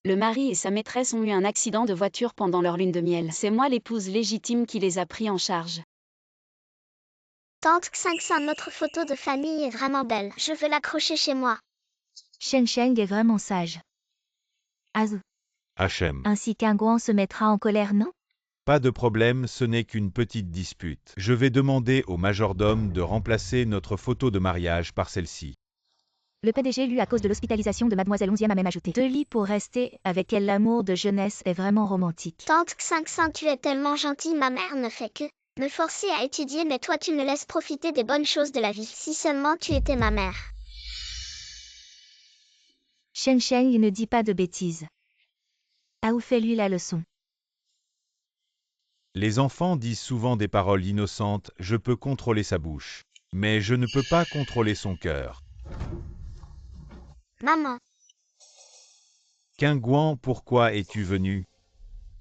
Le mari et sa maîtresse ont eu un accident de voiture pendant leur lune de miel. C'est moi l'épouse légitime qui les a pris en charge. Tante 500, notre photo de famille est vraiment belle. Je veux l'accrocher chez moi. Shen Sheng est vraiment sage. Azu. Hachem. Ainsi qu'un Guan se mettra en colère, non? Pas de problème, ce n'est qu'une petite dispute. Je vais demander au majordome de remplacer notre photo de mariage par celle-ci. Le PDG, lui, à cause de l'hospitalisation de Mademoiselle 11e, a même ajouté 2 lits pour rester avec elle. L'amour de jeunesse est vraiment romantique. Tante 500, tu es tellement gentille, ma mère ne fait que me forcer à étudier, mais toi tu me laisses profiter des bonnes choses de la vie. Si seulement tu étais ma mère. Shen Sheng ne dit pas de bêtises. Aou fait-lui la leçon. Les enfants disent souvent des paroles innocentes, je peux contrôler sa bouche. Mais je ne peux pas contrôler son cœur. Maman. Guan, pourquoi es-tu venu?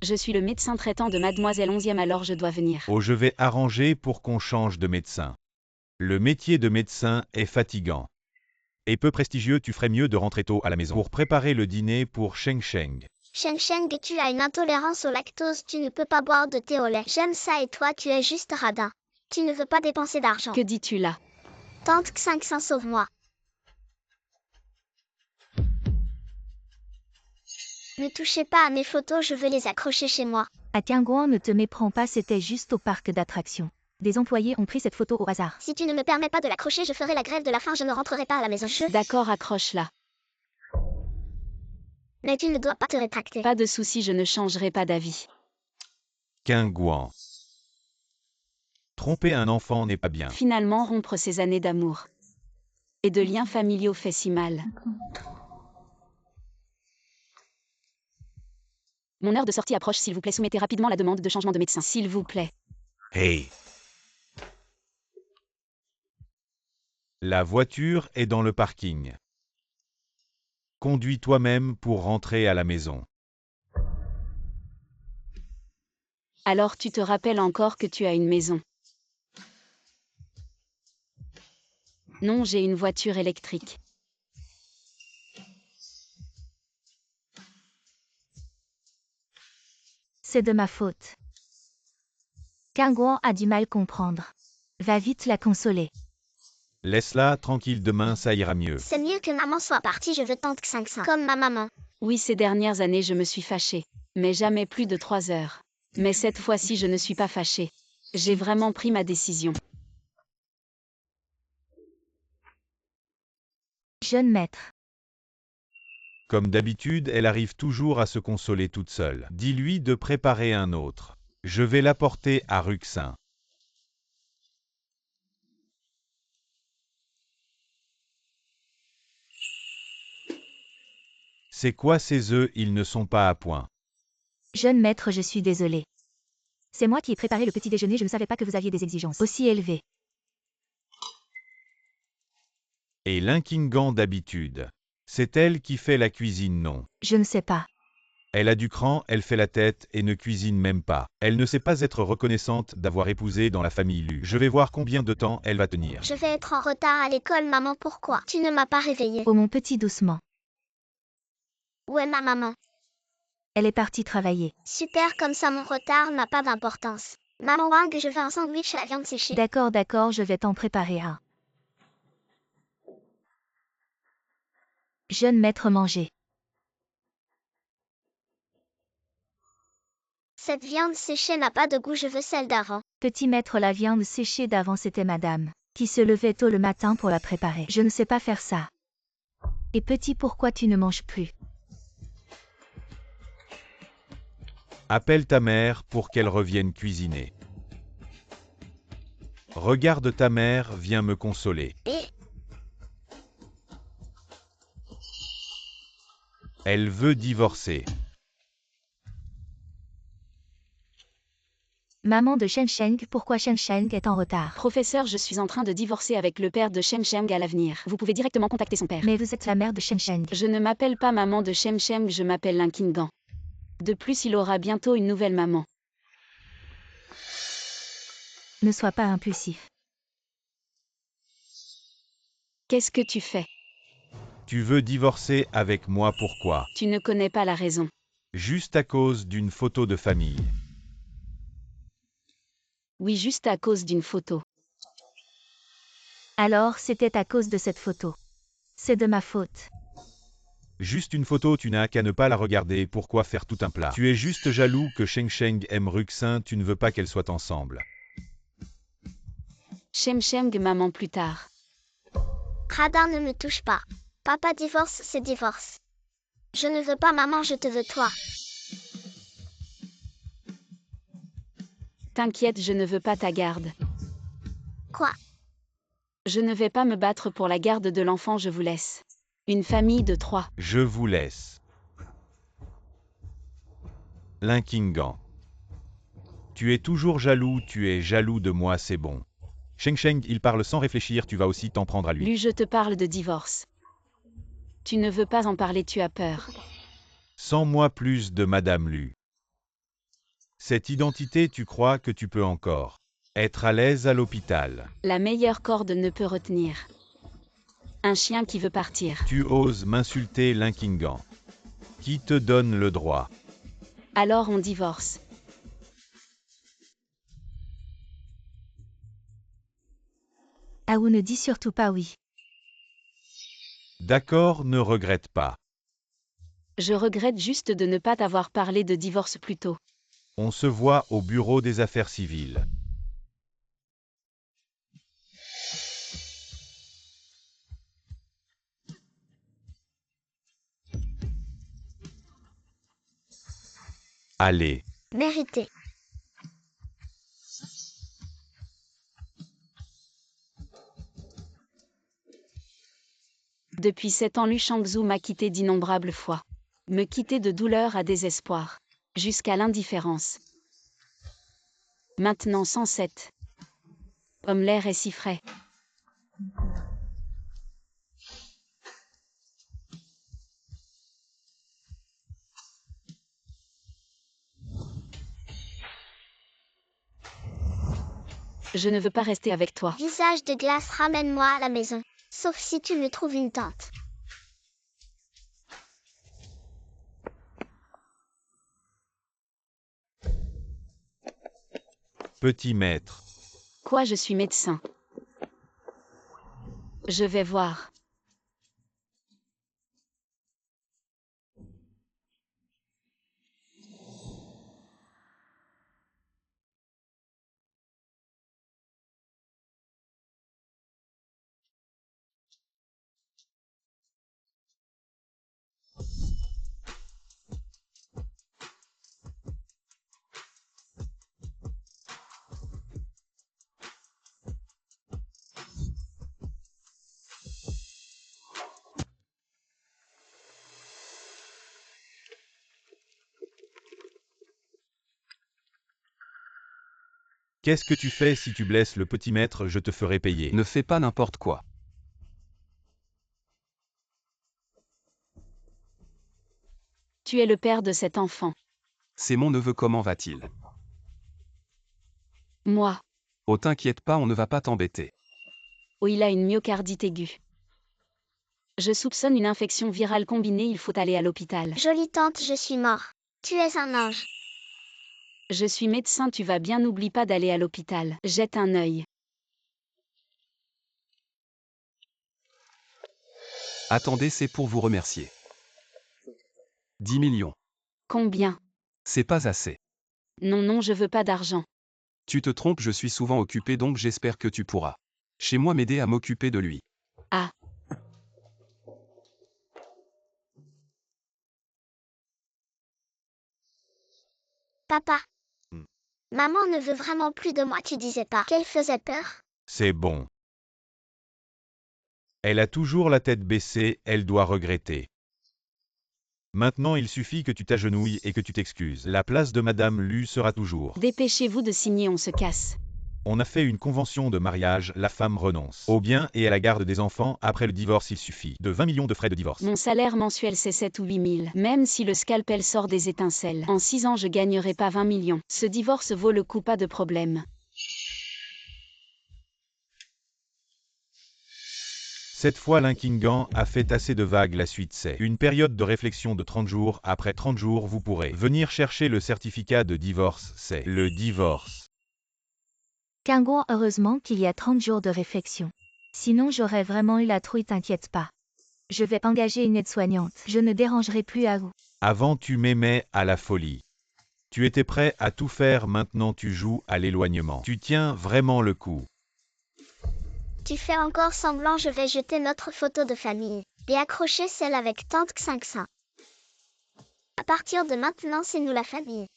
Je suis le médecin traitant de Mademoiselle 11e, alors je dois venir. Oh, je vais arranger pour qu'on change de médecin. Le métier de médecin est fatigant. Et peu prestigieux, tu ferais mieux de rentrer tôt à la maison pour préparer le dîner pour Sheng Sheng. Shen Sheng, tu as une intolérance au lactose, tu ne peux pas boire de thé au lait. J'aime ça et toi tu es juste radin. Tu ne veux pas dépenser d'argent. Que dis-tu là? Tante 500, sauve-moi. Ne touchez pas à mes photos, je veux les accrocher chez moi. À Guan, ne te méprends pas, c'était juste au parc d'attractions. Des employés ont pris cette photo au hasard. Si tu ne me permets pas de l'accrocher, je ferai la grève de la faim, je ne rentrerai pas à la maison. D'accord, accroche-la. Mais tu ne dois pas te rétracter. Pas de souci, je ne changerai pas d'avis. Guan. Tromper un enfant n'est pas bien. Finalement, rompre ces années d'amour et de liens familiaux fait si mal. Mon heure de sortie approche, s'il vous plaît, soumettez rapidement la demande de changement de médecin, s'il vous plaît. Hey! La voiture est dans le parking. Conduis toi-même pour rentrer à la maison. Alors tu te rappelles encore que tu as une maison? Non, j'ai une voiture électrique. C'est de ma faute. Guan a du mal comprendre. Va vite la consoler. Laisse-la tranquille, demain ça ira mieux. C'est mieux que maman soit partie, je veux tante 500. Comme ma maman. Oui, ces dernières années, je me suis fâchée. Mais jamais plus de 3 heures. Mais cette fois-ci, je ne suis pas fâchée. J'ai vraiment pris ma décision. Jeune maître. Comme d'habitude, elle arrive toujours à se consoler toute seule. Dis-lui de préparer un autre. Je vais l'apporter à Ruxin. C'est quoi ces œufs? Ils ne sont pas à point. Jeune maître, je suis désolé. C'est moi qui ai préparé le petit déjeuner, je ne savais pas que vous aviez des exigences aussi élevées. Et l'Inkingan d'habitude. C'est elle qui fait la cuisine, non? Je ne sais pas. Elle a du cran, elle fait la tête et ne cuisine même pas. Elle ne sait pas être reconnaissante d'avoir épousé dans la famille Lu. Je vais voir combien de temps elle va tenir. Je vais être en retard à l'école, maman, pourquoi? Tu ne m'as pas réveillée. Oh mon petit, doucement. Où est ma maman? Elle est partie travailler. Super, comme ça mon retard n'a pas d'importance. Maman Wang, je veux un sandwich à la viande séchée. D'accord, je vais t'en préparer un. Jeune maître, manger. Cette viande séchée n'a pas de goût, je veux celle d'avant. Petit maître, la viande séchée d'avant, c'était madame, qui se levait tôt le matin pour la préparer. Je ne sais pas faire ça. Et petit, pourquoi tu ne manges plus? Appelle ta mère pour qu'elle revienne cuisiner. Regarde, ta mère vient me consoler. Et Elle veut divorcer. Maman de Shen Sheng, pourquoi Shen Sheng est en retard? Professeur, je suis en train de divorcer avec le père de Shen Sheng à l'avenir. Vous pouvez directement contacter son père. Mais vous êtes la mère de Shen Sheng. Je ne m'appelle pas maman de Shen Sheng, je m'appelle Linkingan. De plus, il aura bientôt une nouvelle maman. Ne sois pas impulsif. Qu'est-ce que tu fais? Tu veux divorcer avec moi pourquoi? Tu ne connais pas la raison. Juste à cause d'une photo de famille. Oui, juste à cause d'une photo. Alors, c'était à cause de cette photo. C'est de ma faute. Juste une photo, tu n'as qu'à ne pas la regarder, pourquoi faire tout un plat? Tu es juste jaloux que Sheng Sheng aime Ruxin, tu ne veux pas qu'elles soient ensemble. Sheng maman plus tard. Radin ne me touche pas. Papa divorce, c'est divorce. Je ne veux pas maman, je te veux toi. T'inquiète, je ne veux pas ta garde. Quoi? Je ne vais pas me battre pour la garde de l'enfant, je vous laisse. Une famille de 3. Je vous laisse. Linkingan. Tu es toujours jaloux, tu es jaloux de moi, c'est bon. Sheng Sheng, il parle sans réfléchir, tu vas aussi t'en prendre à lui. Lui, je te parle de divorce. Tu ne veux pas en parler, tu as peur. Sans moi plus de Madame Lu. Cette identité, tu crois que tu peux encore être à l'aise à l'hôpital. La meilleure corde ne peut retenir. Un chien qui veut partir. Tu oses m'insulter, Linkingan. Qui te donne le droit? Alors on divorce. Aou ne dit surtout pas oui. D'accord, ne regrette pas. Je regrette juste de ne pas t'avoir parlé de divorce plus tôt. On se voit au bureau des affaires civiles. Allez. Mérité. Depuis 7 ans, Lu Shangzhu m'a quitté d'innombrables fois. Me quitter de douleur à désespoir. Jusqu'à l'indifférence. Maintenant 107. Comme l'air est si frais. Je ne veux pas rester avec toi. Visage de glace, ramène-moi à la maison. Sauf si tu me trouves une tante. Petit maître. Quoi, je suis médecin. Je vais voir. Qu'est-ce que tu fais si tu blesses le petit maître? Je te ferai payer. Ne fais pas n'importe quoi. Tu es le père de cet enfant. C'est mon neveu, comment va-t-il? Moi. Oh, t'inquiète pas, on ne va pas t'embêter. Oh, il a une myocardite aiguë. Je soupçonne une infection virale combinée, il faut aller à l'hôpital. Jolie tante, je suis mort. Tu es un ange. Je suis médecin, tu vas bien, n'oublie pas d'aller à l'hôpital. Jette un œil. Attendez, c'est pour vous remercier. 10 millions. Combien? C'est pas assez. Non, non, je veux pas d'argent. Tu te trompes, je suis souvent occupé, donc j'espère que tu pourras. Chez moi, m'aider à m'occuper de lui. Ah. Papa. Hmm. Maman ne veut vraiment plus de moi, tu disais pas qu'elle faisait peur? C'est bon. Elle a toujours la tête baissée, elle doit regretter. Maintenant il suffit que tu t'agenouilles et que tu t'excuses. La place de Madame Lu sera toujours. Dépêchez-vous de signer, on se casse. On a fait une convention de mariage, la femme renonce au bien et à la garde des enfants. Après le divorce, il suffit de 20 millions de frais de divorce. Mon salaire mensuel c'est 7 ou 8 000. Même si le scalpel sort des étincelles. En 6 ans je gagnerai pas 20 millions. Ce divorce vaut le coup, pas de problème. Cette fois l'Inkingan a fait assez de vagues, la suite c'est une période de réflexion de 30 jours, après 30 jours vous pourrez venir chercher le certificat de divorce, c'est le divorce. Kingo, heureusement qu'il y a 30 jours de réflexion. Sinon j'aurais vraiment eu la trouille, t'inquiète pas. Je vais engager une aide-soignante. Je ne dérangerai plus à vous. Avant tu m'aimais à la folie. Tu étais prêt à tout faire, maintenant tu joues à l'éloignement. Tu tiens vraiment le coup. Tu fais encore semblant, je vais jeter notre photo de famille et accrocher celle avec tante 500. À partir de maintenant, c'est nous la famille.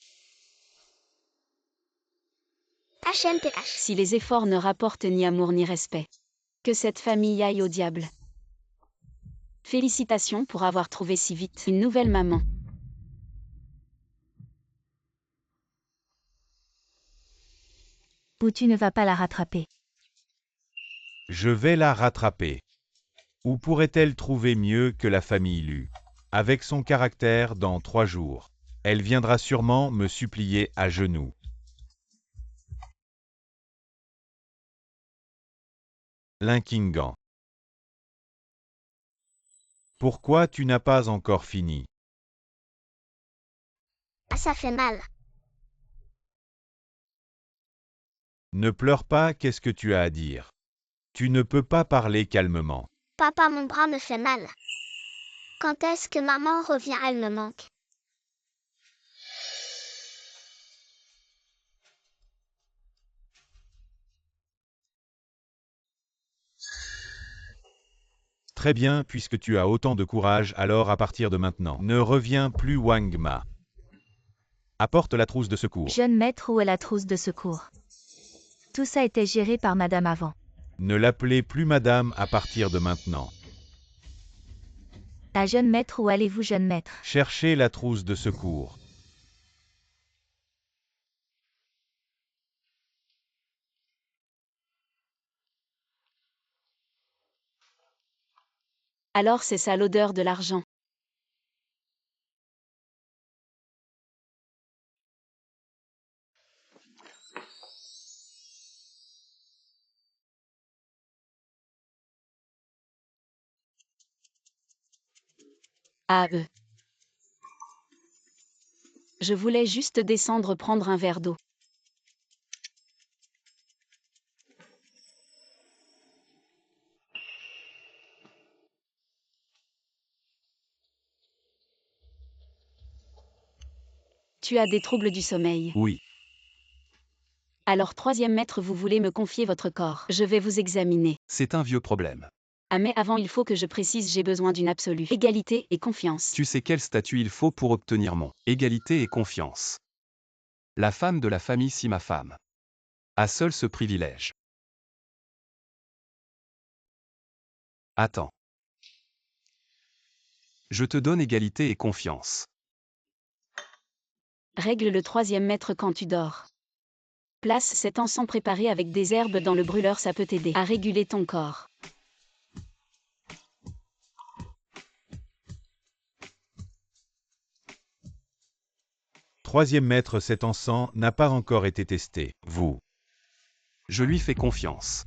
HMTH. Si les efforts ne rapportent ni amour ni respect, que cette famille aille au diable. Félicitations pour avoir trouvé si vite une nouvelle maman. Ou tu ne vas pas la rattraper. Je vais la rattraper. Où pourrait-elle trouver mieux que la famille Lu? Avec son caractère, dans 3 jours, elle viendra sûrement me supplier à genoux. L'Inkingan. Pourquoi tu n'as pas encore fini? Ah, ça fait mal. Ne pleure pas, qu'est-ce que tu as à dire? Tu ne peux pas parler calmement. Papa, mon bras me fait mal. Quand est-ce que maman revient? Elle me manque. Très bien, puisque tu as autant de courage, alors à partir de maintenant, ne reviens plus Wangma. Apporte la trousse de secours. Jeune maître, où est la trousse de secours? Tout ça était géré par madame avant. Ne l'appelez plus madame à partir de maintenant. La jeune maître, où allez-vous, jeune maître? Cherchez la trousse de secours. Alors c'est ça l'odeur de l'argent. Ah Je voulais juste descendre prendre un verre d'eau. Tu as des troubles du sommeil. Oui. Alors 3e maître, vous voulez me confier votre corps. Je vais vous examiner. C'est un vieux problème. Ah mais avant il faut que je précise, j'ai besoin d'une absolue égalité et confiance. Tu sais quel statut il faut pour obtenir mon égalité et confiance. La femme de la famille, si ma femme a seul ce privilège. Attends. Je te donne égalité et confiance. Règle le 3e maître quand tu dors. Place cet encens préparé avec des herbes dans le brûleur, ça peut t'aider à réguler ton corps. Troisième maître, cet encens n'a pas encore été testé. Vous. Je lui fais confiance.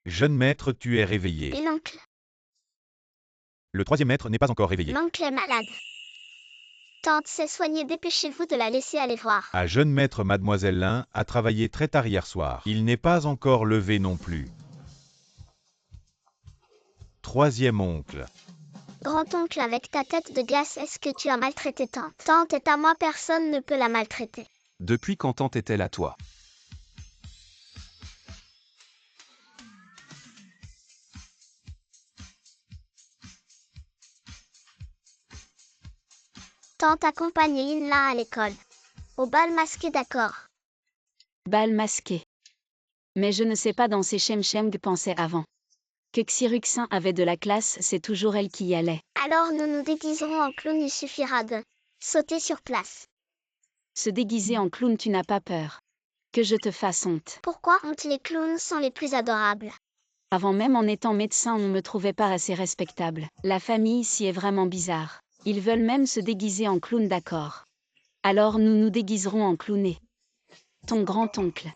Jeune maître, tu es réveillé. Et l'oncle? Le 3e maître n'est pas encore réveillé. L'oncle est malade. Tante s'est soignée, dépêchez-vous de la laisser aller voir. À jeune maître, mademoiselle Lin a travaillé très tard hier soir. Il n'est pas encore levé non plus. 3e oncle. Grand-oncle, avec ta tête de glace, est-ce que tu as maltraité tante? Tante est à moi, personne ne peut la maltraiter. Depuis quand tante est-elle à toi? Tante accompagne Inla à l'école. Au bal masqué, d'accord. Bal masqué. Mais je ne sais pas danser Shemsheng, pensait avant. Que Xiruxin avait de la classe, c'est toujours elle qui y allait. Alors nous nous déguiserons en clown, il suffira de sauter sur place. Se déguiser en clown, tu n'as pas peur que je te fasse honte? Pourquoi honte? Les clowns sont les plus adorables. Avant même en étant médecin, on me trouvait pas assez respectable. La famille ici est vraiment bizarre. Ils veulent même se déguiser en clown, d'accord. Alors nous nous déguiserons en clownés. Ton grand-oncle.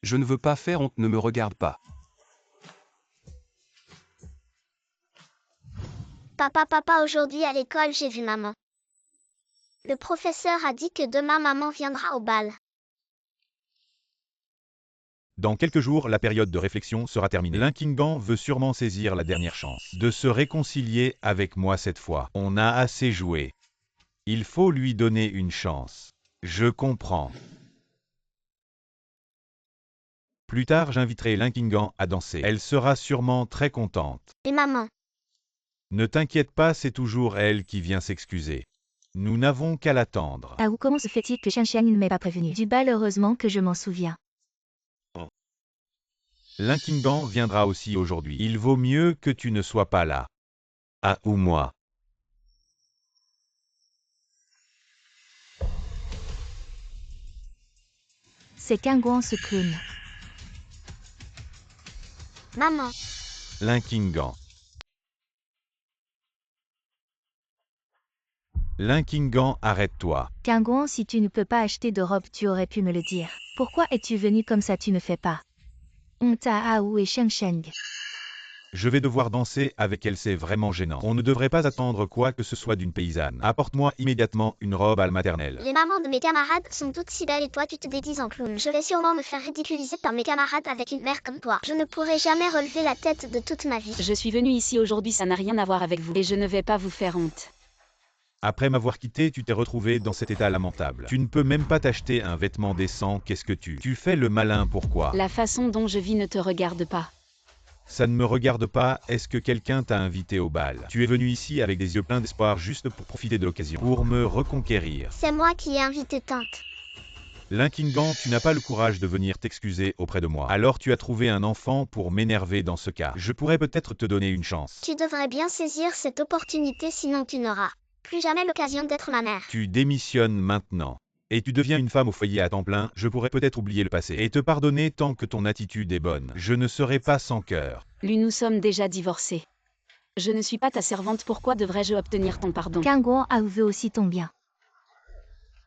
Je ne veux pas faire honte, ne me regarde pas. Papa, aujourd'hui à l'école, j'ai vu maman. Le professeur a dit que demain maman viendra au bal. Dans quelques jours, la période de réflexion sera terminée. Linkingan veut sûrement saisir la dernière chance de se réconcilier avec moi cette fois. On a assez joué. Il faut lui donner une chance. Je comprends. Plus tard, j'inviterai Linkingan à danser. Elle sera sûrement très contente. Et maman? Ne t'inquiète pas, c'est toujours elle qui vient s'excuser. Nous n'avons qu'à l'attendre. Ah ou comment se fait-il que Xiang ne m'ait pas prévenu du bal? Heureusement que je m'en souviens. Linkingan viendra aussi aujourd'hui. Il vaut mieux que tu ne sois pas là. Ah ou moi. C'est Kangguan ce clown. Maman. Linkingan. Linkingan, arrête-toi. Kangguan, si tu ne peux pas acheter de robe, tu aurais pu me le dire. Pourquoi es-tu venu comme ça? Tu ne fais pas honte à Aou et Xiang. Je vais devoir danser avec elle, c'est vraiment gênant. On ne devrait pas attendre quoi que ce soit d'une paysanne. Apporte-moi immédiatement une robe à la maternelle. Les mamans de mes camarades sont toutes si belles et toi tu te déguises en clown. Je vais sûrement me faire ridiculiser par mes camarades avec une mère comme toi. Je ne pourrai jamais relever la tête de toute ma vie. Je suis venue ici aujourd'hui, ça n'a rien à voir avec vous. Et je ne vais pas vous faire honte. Après m'avoir quitté, tu t'es retrouvé dans cet état lamentable. Tu ne peux même pas t'acheter un vêtement décent, qu'est-ce que tu fais le malin, pourquoi? La façon dont je vis ne te regarde pas. Ça ne me regarde pas, est-ce que quelqu'un t'a invité au bal? Tu es venu ici avec des yeux pleins d'espoir juste pour profiter de l'occasion, pour me reconquérir. C'est moi qui ai invité tante. Linkingan, tu n'as pas le courage de venir t'excuser auprès de moi. Alors tu as trouvé un enfant pour m'énerver dans ce cas. Je pourrais peut-être te donner une chance. Tu devrais bien saisir cette opportunité, sinon tu n'auras plus jamais l'occasion d'être ma mère. Tu démissionnes maintenant. Et tu deviens une femme au foyer à temps plein, je pourrais peut-être oublier le passé et te pardonner tant que ton attitude est bonne. Je ne serai pas sans cœur. Lui, nous sommes déjà divorcés. Je ne suis pas ta servante, pourquoi devrais-je obtenir ton pardon? Kangguan Aou veut aussi ton bien.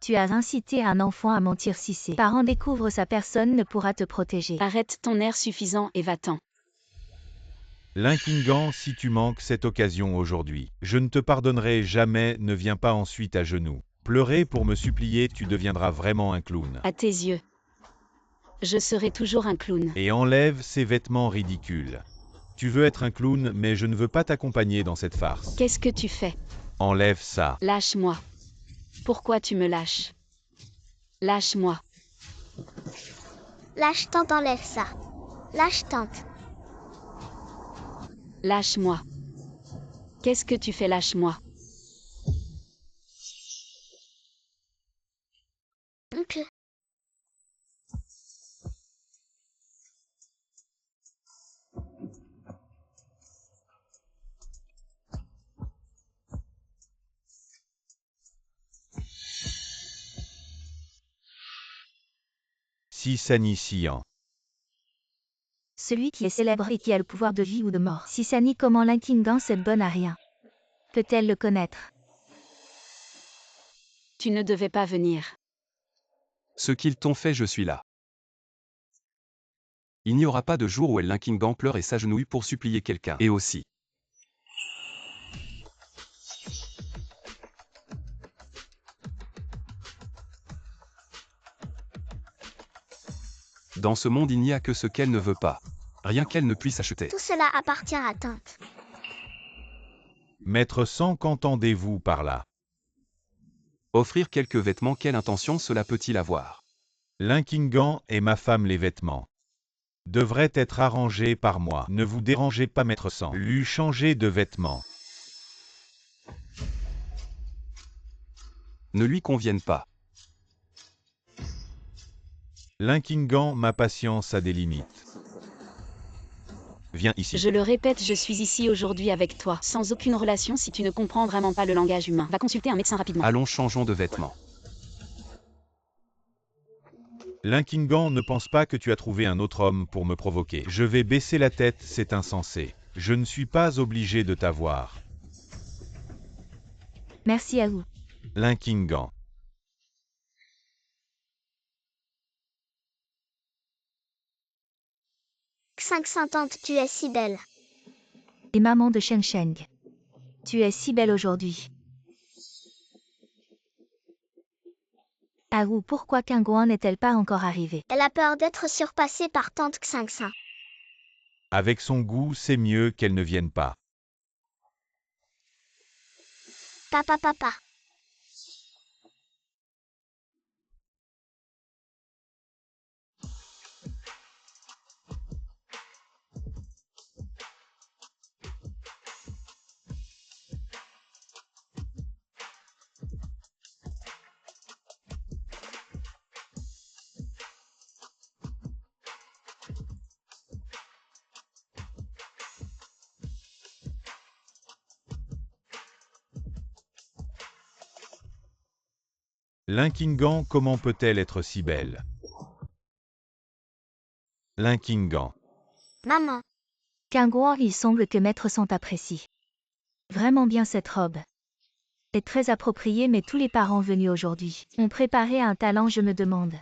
Tu as incité un enfant à mentir. Si ses parents découvrent sa personne, ne pourra te protéger. Arrête ton air suffisant et va-t'en. Linkingan, si tu manques cette occasion aujourd'hui, je ne te pardonnerai jamais, ne viens pas ensuite à genoux. Pleurer pour me supplier, tu deviendras vraiment un clown. À tes yeux. Je serai toujours un clown. Et enlève ces vêtements ridicules. Tu veux être un clown, mais je ne veux pas t'accompagner dans cette farce. Qu'est-ce que tu fais? Enlève ça. Lâche-moi. Pourquoi tu me lâches? Lâche-moi. Lâche tante, enlève ça. Lâche tante. Lâche-moi. Qu'est-ce que tu fais? Lâche-moi. Ok. Si Sani Sian. Celui qui est célèbre et qui a le pouvoir de vie ou de mort. Si Sani, comment Linkingan cette bonne à rien? Peut-elle le connaître? Tu ne devais pas venir. Ce qu'ils t'ont fait, je suis là. Il n'y aura pas de jour où Linkingan pleure et s'agenouille pour supplier quelqu'un. Et aussi. Dans ce monde, il n'y a que ce qu'elle ne veut pas. Rien qu'elle ne puisse acheter. Tout cela appartient à tante. Maître Sang, qu'entendez-vous par là? Offrir quelques vêtements, quelle intention cela peut-il avoir? Linkingan et ma femme, les vêtements devraient être arrangés par moi. Ne vous dérangez pas, Maître Sang. Lui changer de vêtements. Ne lui conviennent pas. Linkingan, ma patience a des limites. Viens ici. Je le répète, je suis ici aujourd'hui avec toi, sans aucune relation. Si tu ne comprends vraiment pas le langage humain, va consulter un médecin rapidement. Allons, changeons de vêtements. Linkingan, ne pense pas que tu as trouvé un autre homme pour me provoquer. Je vais baisser la tête, c'est insensé. Je ne suis pas obligé de t'avoir. Merci à vous. Linkingan. X500 tante, tu es si belle. Et maman de Sheng Sheng. Tu es si belle aujourd'hui. Ah ou pourquoi Kangouan n'est-elle pas encore arrivée? Elle a peur d'être surpassée par tante X500. Avec son goût, c'est mieux qu'elle ne vienne pas. Papa. Linkingan, comment peut-elle être si belle? Linkingan. Maman, Kangouan, il semble que maître Sant apprécie vraiment bien cette robe. Est très appropriée, mais tous les parents venus aujourd'hui ont préparé un talent, je me demande.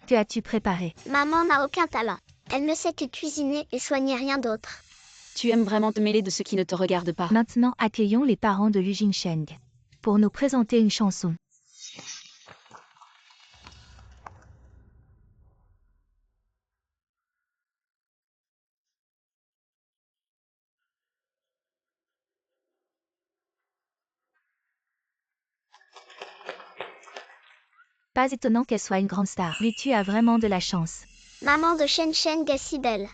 Que as-tu préparé? maman n'a aucun talent. Elle ne sait que cuisiner et soigner, rien d'autre. Tu aimes vraiment te mêler de ce qui ne te regarde pas. Maintenant, accueillons les parents de Lu Jingsheng pour nous présenter une chanson. Pas étonnant qu'elle soit une grande star. Lui, tu as vraiment de la chance. Maman de Sheng Sheng est si belle.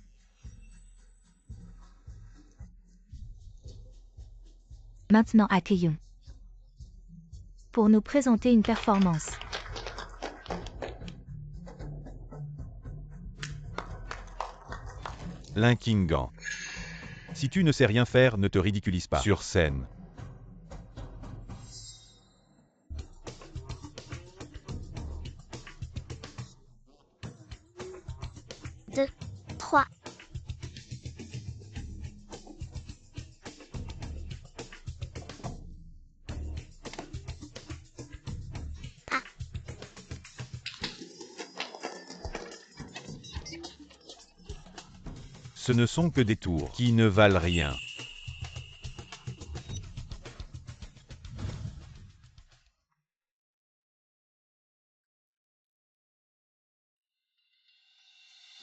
Maintenant, accueillons pour nous présenter une performance. Linkingan. Si tu ne sais rien faire, ne te ridiculise pas. Sur scène. Deux, trois. Ce ne sont que des tours qui ne valent rien.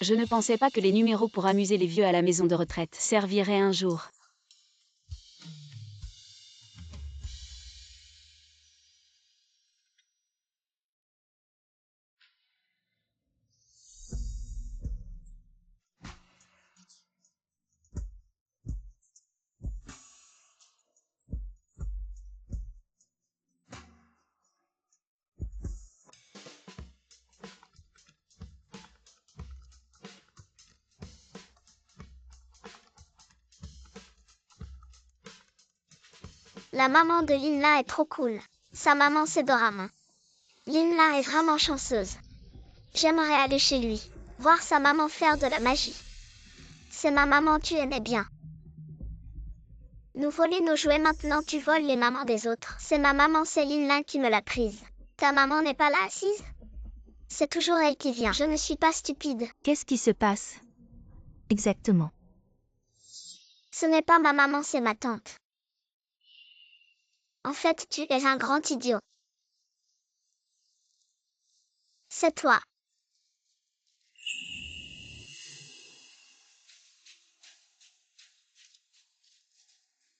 Je ne pensais pas que les numéros pour amuser les vieux à la maison de retraite serviraient un jour. La maman de Linla est trop cool. Sa maman c'est Dorama. Linla est vraiment chanceuse. J'aimerais aller chez lui, voir sa maman faire de la magie. C'est ma maman, tu aimais bien. Nous voler nos jouets, maintenant tu voles les mamans des autres. C'est ma maman, c'est Linla qui me l'a prise. Ta maman n'est pas là assise? C'est toujours elle qui vient. Je ne suis pas stupide. Qu'est-ce qui se passe exactement? Ce n'est pas ma maman, c'est ma tante. En fait, tu es un grand idiot. C'est toi.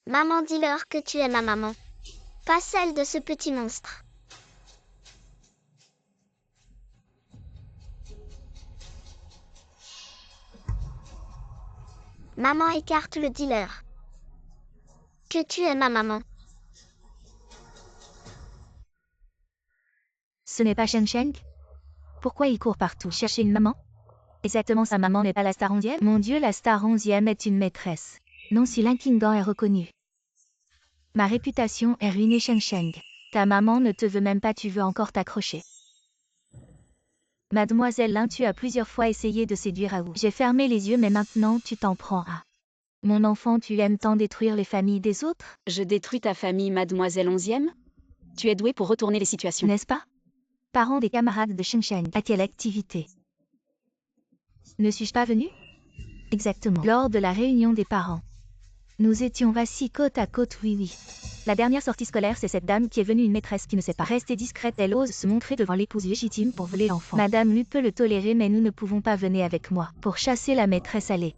Maman, dis-leur que tu es ma maman. Pas celle de ce petit monstre. Maman, écarte le dealer. Que tu es ma maman. Ce n'est pas Sheng Sheng? Pourquoi il court partout chercher une maman? Exactement, sa maman n'est pas la star 11e? Mon Dieu, la star 11e est une maîtresse. Non, si Linkingan est reconnu. Ma réputation est ruinée, Sheng Sheng. Ta maman ne te veut même pas, tu veux encore t'accrocher. Mademoiselle Lin, tu as plusieurs fois essayé de séduire Aou. J'ai fermé les yeux, mais maintenant tu t'en prends à Mon enfant, tu aimes tant détruire les familles des autres, Je détruis ta famille, mademoiselle 11e? Tu es douée pour retourner les situations. n'est-ce pas? Parents des camarades de Shengsheng, à quelle activité? Ne suis-je pas venue? Exactement. Lors de la réunion des parents. Nous étions assis côte à côte, oui. La dernière sortie scolaire, c'est cette dame qui est venue, une maîtresse qui ne sait pas rester discrète. Elle ose se montrer devant l'épouse légitime pour voler l'enfant. Madame Lu peut le tolérer, mais nous ne pouvons pas. Venir avec moi pour chasser la maîtresse. Allez.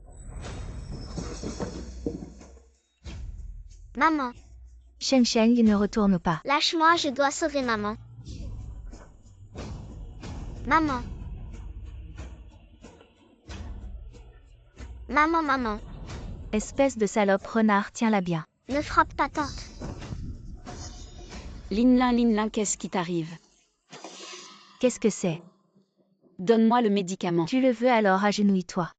Maman, Shengsheng ne retourne pas. lâche-moi, je dois sauver maman. Maman. Maman. Espèce de salope, renard, tiens-la bien. Ne frappe pas tante. Linlin, qu'est-ce qui t'arrive? Qu'est-ce que c'est? Donne-moi le médicament. Tu le veux, alors agenouille-toi.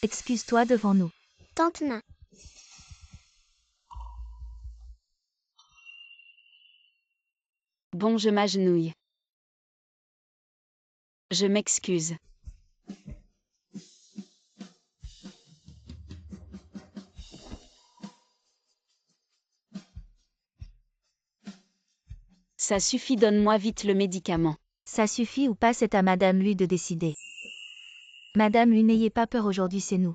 Excuse-toi devant nous. Tante Nain. Bon, je m'agenouille. Je m'excuse. Ça suffit, donne-moi vite le médicament. Ça suffit ou pas, c'est à Madame Lu de décider. Madame Lu, n'ayez pas peur, aujourd'hui c'est nous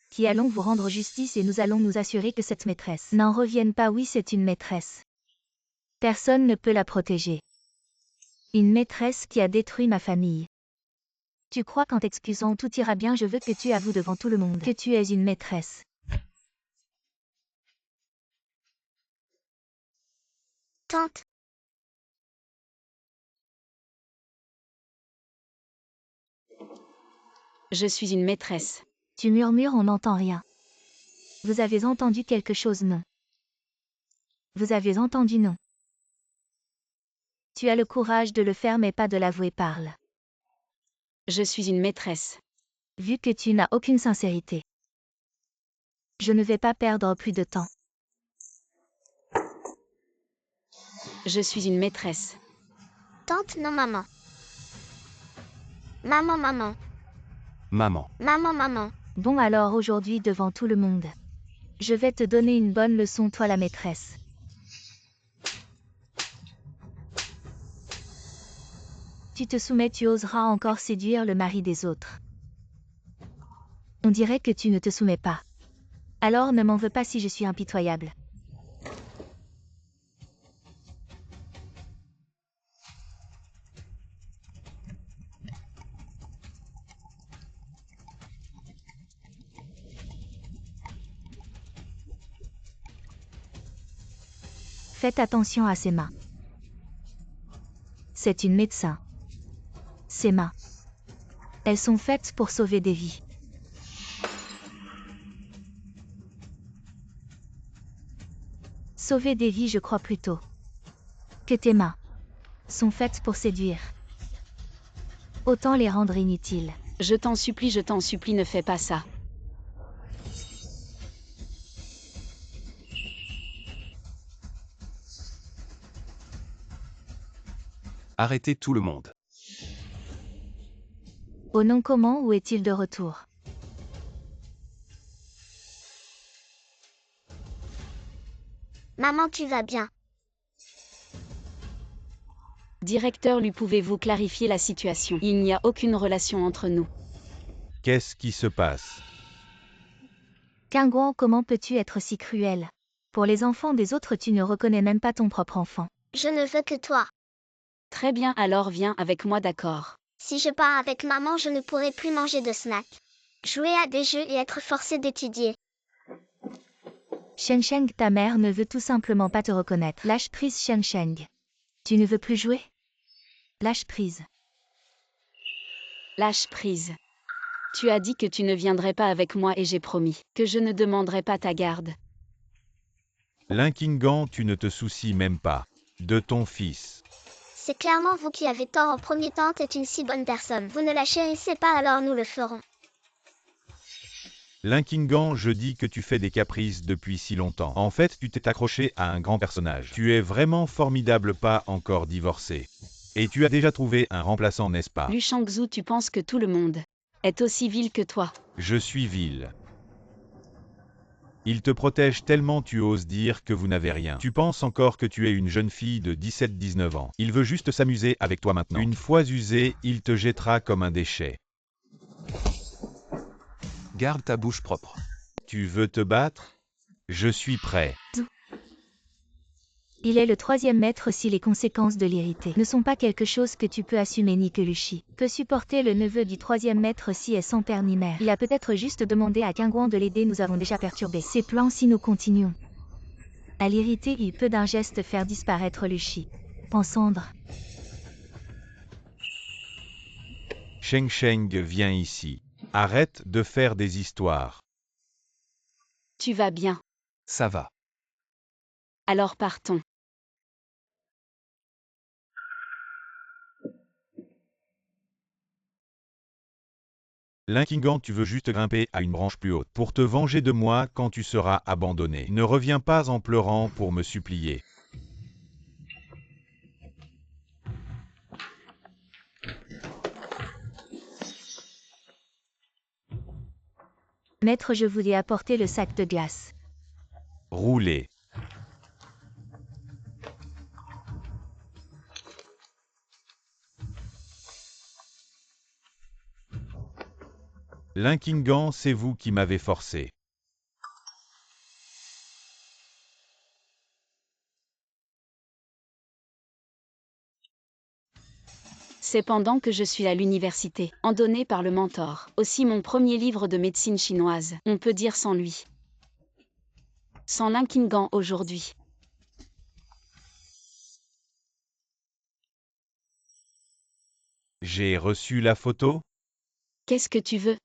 qui allons vous rendre justice et nous allons nous assurer que cette maîtresse n'en revienne pas. Oui, c'est une maîtresse. Personne ne peut la protéger. Une maîtresse qui a détruit ma famille. Tu crois qu'en t'excusant tout ira bien? Je veux que tu avoues devant tout le monde que tu es une maîtresse. Tante. Je suis une maîtresse. Tu murmures, on n'entend rien. Vous avez entendu quelque chose? Non. Vous avez entendu? Non. Tu as le courage de le faire mais pas de l'avouer. Parle. Je suis une maîtresse. Vu que tu n'as aucune sincérité. Je ne vais pas perdre plus de temps. Je suis une maîtresse. Tante, non, maman. Maman. Maman. Bon, alors aujourd'hui devant tout le monde. Je vais te donner une bonne leçon, toi la maîtresse. Tu te soumets, tu oseras encore séduire le mari des autres. On dirait que tu ne te soumets pas. Alors ne m'en veux pas si je suis impitoyable. Faites attention à ses mains. C'est une médecin. Ses mains. Elles sont faites pour sauver des vies. Sauver des vies, je crois plutôt que tes mains sont faites pour séduire. Autant les rendre inutiles. Je t'en supplie, ne fais pas ça. Arrêtez tout le monde. Au nom comment, où est-il de retour? Maman, tu vas bien? Directeur, lui pouvez-vous clarifier la situation? Il n'y a aucune relation entre nous. Qu'est-ce qui se passe? Kingguan, comment peux-tu être si cruel? Pour les enfants des autres, tu ne reconnais même pas ton propre enfant. Je ne veux que toi. Très bien, alors viens avec moi, d'accord. Si je pars avec maman, je ne pourrai plus manger de snacks, jouer à des jeux et être forcée d'étudier. Shengsheng, ta mère ne veut tout simplement pas te reconnaître. Lâche prise, Shengsheng. Tu ne veux plus jouer? Lâche prise. Lâche prise. Tu as dit que tu ne viendrais pas avec moi et j'ai promis que je ne demanderai pas ta garde. Linkingan, tu ne te soucies même pas de ton fils. C'est clairement vous qui avez tort en premier. Tante est une si bonne personne. Vous ne la chérissez pas, alors nous le ferons. Linkingan, je dis que tu fais des caprices depuis si longtemps. En fait, tu t'es accroché à un grand personnage. Tu es vraiment formidable, pas encore divorcé. Et tu as déjà trouvé un remplaçant, n'est-ce pas? Lu Shangzhu, tu penses que tout le monde est aussi vil que toi? Je suis vil. Il te protège tellement tu oses dire que vous n'avez rien. Tu penses encore que tu es une jeune fille de 17-19 ans. Il veut juste s'amuser avec toi maintenant. Une fois usé, il te jettera comme un déchet. Garde ta bouche propre. Tu veux te battre? Je suis prêt. Il est le troisième maître si les conséquences de l'irriter ne sont pas quelque chose que tu peux assumer ni que Luchi peut supporter. Le neveu du troisième maître si est sans père ni mère. Il a peut-être juste demandé à Qingguang de l'aider. Nous avons déjà perturbé ses plans si nous continuons. À l'irriter, il peut d'un geste faire disparaître Luchi en cendres. Sheng Sheng, viens ici. Arrête de faire des histoires. Tu vas bien. Ça va. Alors partons. L'Inkingan, tu veux juste grimper à une branche plus haute pour te venger de moi quand tu seras abandonné. Ne reviens pas en pleurant pour me supplier. Maître, je vous ai apporté le sac de glace. Roulez. L'Inkingan, c'est vous qui m'avez forcé. C'est pendant que je suis à l'université, en donné par le mentor. Aussi mon premier livre de médecine chinoise, on peut dire sans lui. Sans l'Inkingan aujourd'hui. J'ai reçu la photo? Qu'est-ce que tu veux?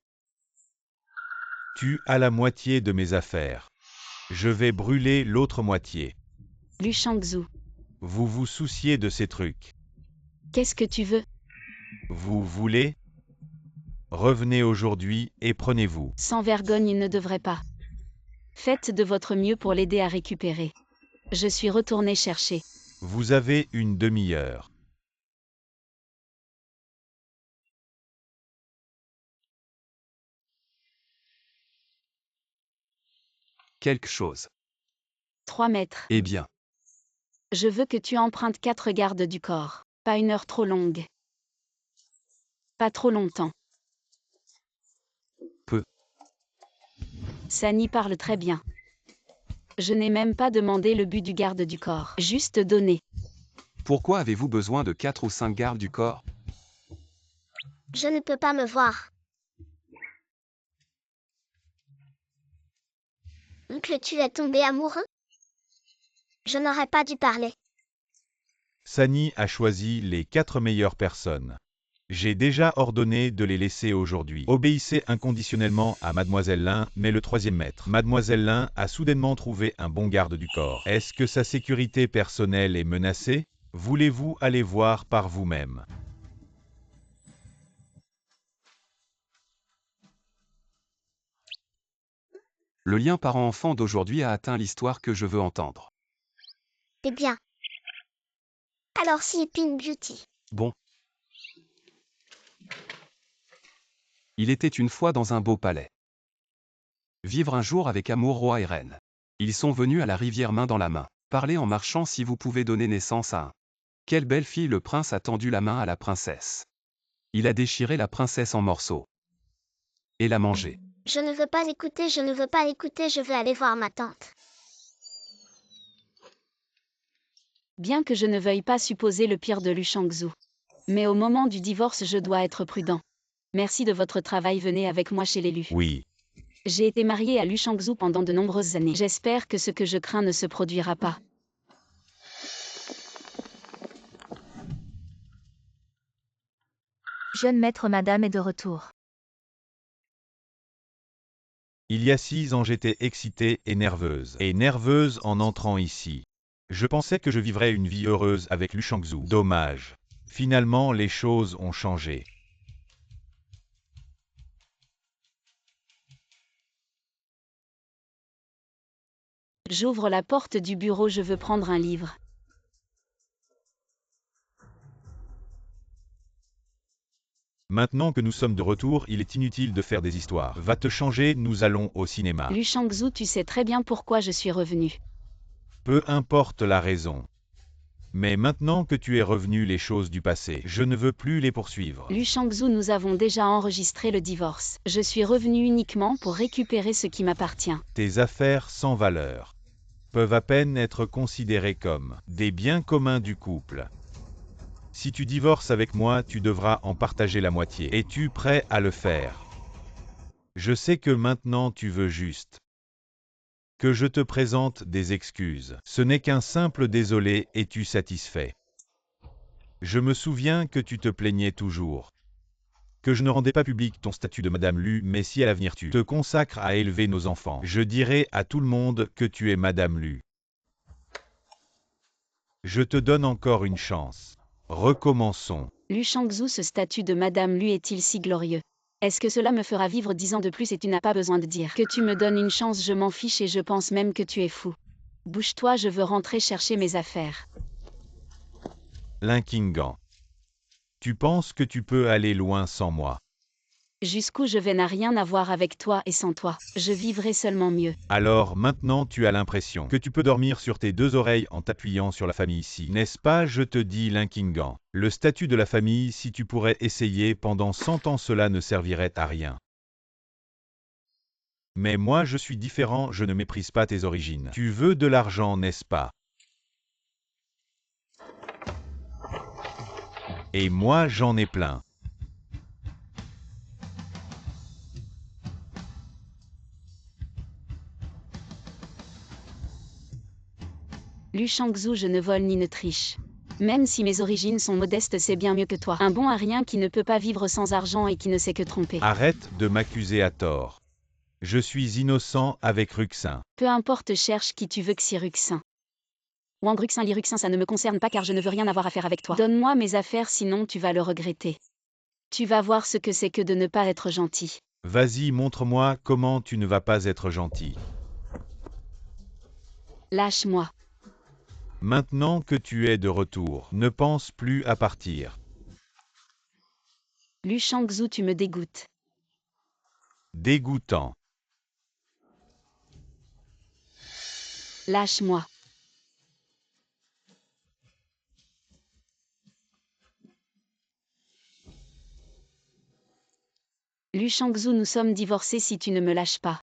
Tu as la moitié de mes affaires. Je vais brûler l'autre moitié. Lu Shangzhu. Vous vous souciez de ces trucs. Qu'est-ce que tu veux? Vous voulez? Revenez aujourd'hui et prenez-vous. Sans vergogne, il ne devrait pas. Faites de votre mieux pour l'aider à récupérer. Je suis retourné chercher. Vous avez une demi-heure. Quelque chose. 3 mètres. Eh bien. Je veux que tu empruntes 4 gardes du corps. Pas une heure trop longue. Pas trop longtemps. Peu. Sani parle très bien. Je n'ai même pas demandé le but du garde du corps. Juste donné. Pourquoi avez-vous besoin de 4 ou 5 gardes du corps? Je ne peux pas me voir. Oncle, tu es tombé amoureux? Je n'aurais pas dû parler. Sani a choisi les 4 meilleures personnes. J'ai déjà ordonné de les laisser aujourd'hui. Obéissez inconditionnellement à Mademoiselle Lin, mais le troisième maître. Mademoiselle Lin a soudainement trouvé un bon garde du corps. Est-ce que sa sécurité personnelle est menacée? Voulez-vous aller voir par vous-même? Le lien parent-enfant d'aujourd'hui a atteint l'histoire que je veux entendre. Eh bien. Alors Sleeping Beauty. Bon. Il était une fois dans un beau palais. Vivre un jour avec amour roi et reine. Ils sont venus à la rivière main dans la main. Parlez en marchant si vous pouvez donner naissance à un. Quelle belle fille! Le prince a tendu la main à la princesse. Il a déchiré la princesse en morceaux. Et l'a mangée. Je ne veux pas écouter, je ne veux pas écouter, je veux aller voir ma tante. Bien que je ne veuille pas supposer le pire de Lu Shangzhu. Mais au moment du divorce, je dois être prudent. Merci de votre travail, venez avec moi chez l'élu. Oui. J'ai été mariée à Lu Shangzhu pendant de nombreuses années. J'espère que ce que je crains ne se produira pas. Jeune maître, madame est de retour. Il y a 6 ans, j'étais excitée et nerveuse. Et nerveuse en entrant ici. Je pensais que je vivrais une vie heureuse avec Lu Shangzhu. Dommage. Finalement, les choses ont changé. J'ouvre la porte du bureau, je veux prendre un livre. Maintenant que nous sommes de retour, il est inutile de faire des histoires. Va te changer, nous allons au cinéma. Lu Shangzhou, tu sais très bien pourquoi je suis revenu. Peu importe la raison. Mais maintenant que tu es revenu les choses du passé, je ne veux plus les poursuivre. Lu Shangzhou, nous avons déjà enregistré le divorce. Je suis revenu uniquement pour récupérer ce qui m'appartient. Tes affaires sans valeur peuvent à peine être considérées comme des biens communs du couple. Si tu divorces avec moi, tu devras en partager la moitié. Es-tu prêt à le faire? Je sais que maintenant tu veux juste que je te présente des excuses. Ce n'est qu'un simple désolé, es-tu satisfait? Je me souviens que tu te plaignais toujours que je ne rendais pas public ton statut de Madame Lu, mais si à l'avenir tu te consacres à élever nos enfants, je dirai à tout le monde que tu es Madame Lu. Je te donne encore une chance. Recommençons. Lu Shangzhou, ce statut de Madame Lu est-il si glorieux? Est-ce que cela me fera vivre 10 ans de plus et tu n'as pas besoin de dire que tu me donnes une chance? Je m'en fiche et je pense même que tu es fou. Bouge-toi, je veux rentrer chercher mes affaires. Linkingan. Tu penses que tu peux aller loin sans moi? Jusqu'où je vais n'a rien à voir avec toi et sans toi. Je vivrai seulement mieux. Alors maintenant tu as l'impression que tu peux dormir sur tes deux oreilles en t'appuyant sur la famille ici. N'est-ce pas? Je te dis Linkingan. Le statut de la famille, si tu pourrais essayer pendant 100 ans, cela ne servirait à rien. Mais moi je suis différent, je ne méprise pas tes origines. Tu veux de l'argent, n'est-ce pas? Et moi j'en ai plein. Lu Shangzhou, je ne vole ni ne triche. Même si mes origines sont modestes, c'est bien mieux que toi. Un bon à rien qui ne peut pas vivre sans argent et qui ne sait que tromper. Arrête de m'accuser à tort. Je suis innocent avec Ruxin. Peu importe, cherche qui tu veux que si Ruxin. Wang Ruxin, Li Ruxin, ça ne me concerne pas car je ne veux rien avoir à faire avec toi. Donne-moi mes affaires, sinon tu vas le regretter. Tu vas voir ce que c'est que de ne pas être gentil. Vas-y, montre-moi comment tu ne vas pas être gentil. Lâche-moi. Maintenant que tu es de retour, ne pense plus à partir. Lu Shangzhou, tu me dégoûtes. Dégoûtant. Lâche-moi. Lu Shangzhou, nous sommes divorcés si tu ne me lâches pas.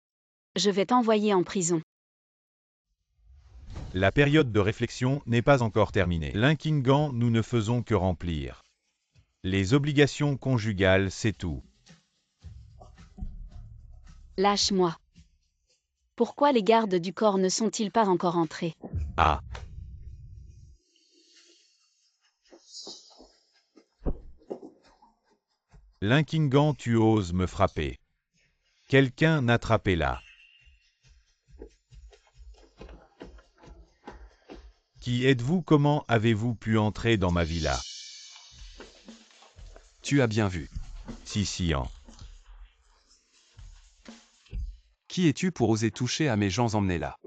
Je vais t'envoyer en prison. La période de réflexion n'est pas encore terminée. Linkingan, nous ne faisons que remplir les obligations conjugales, c'est tout. Lâche-moi. Pourquoi les gardes du corps ne sont-ils pas encore entrés? Ah. Linkingan, tu oses me frapper. Quelqu'un attrapez-la. Qui êtes-vous? Comment avez-vous pu entrer dans ma villa? Tu as bien vu. Sissian. Qui es-tu pour oser toucher à mes gens? Emmenez-la.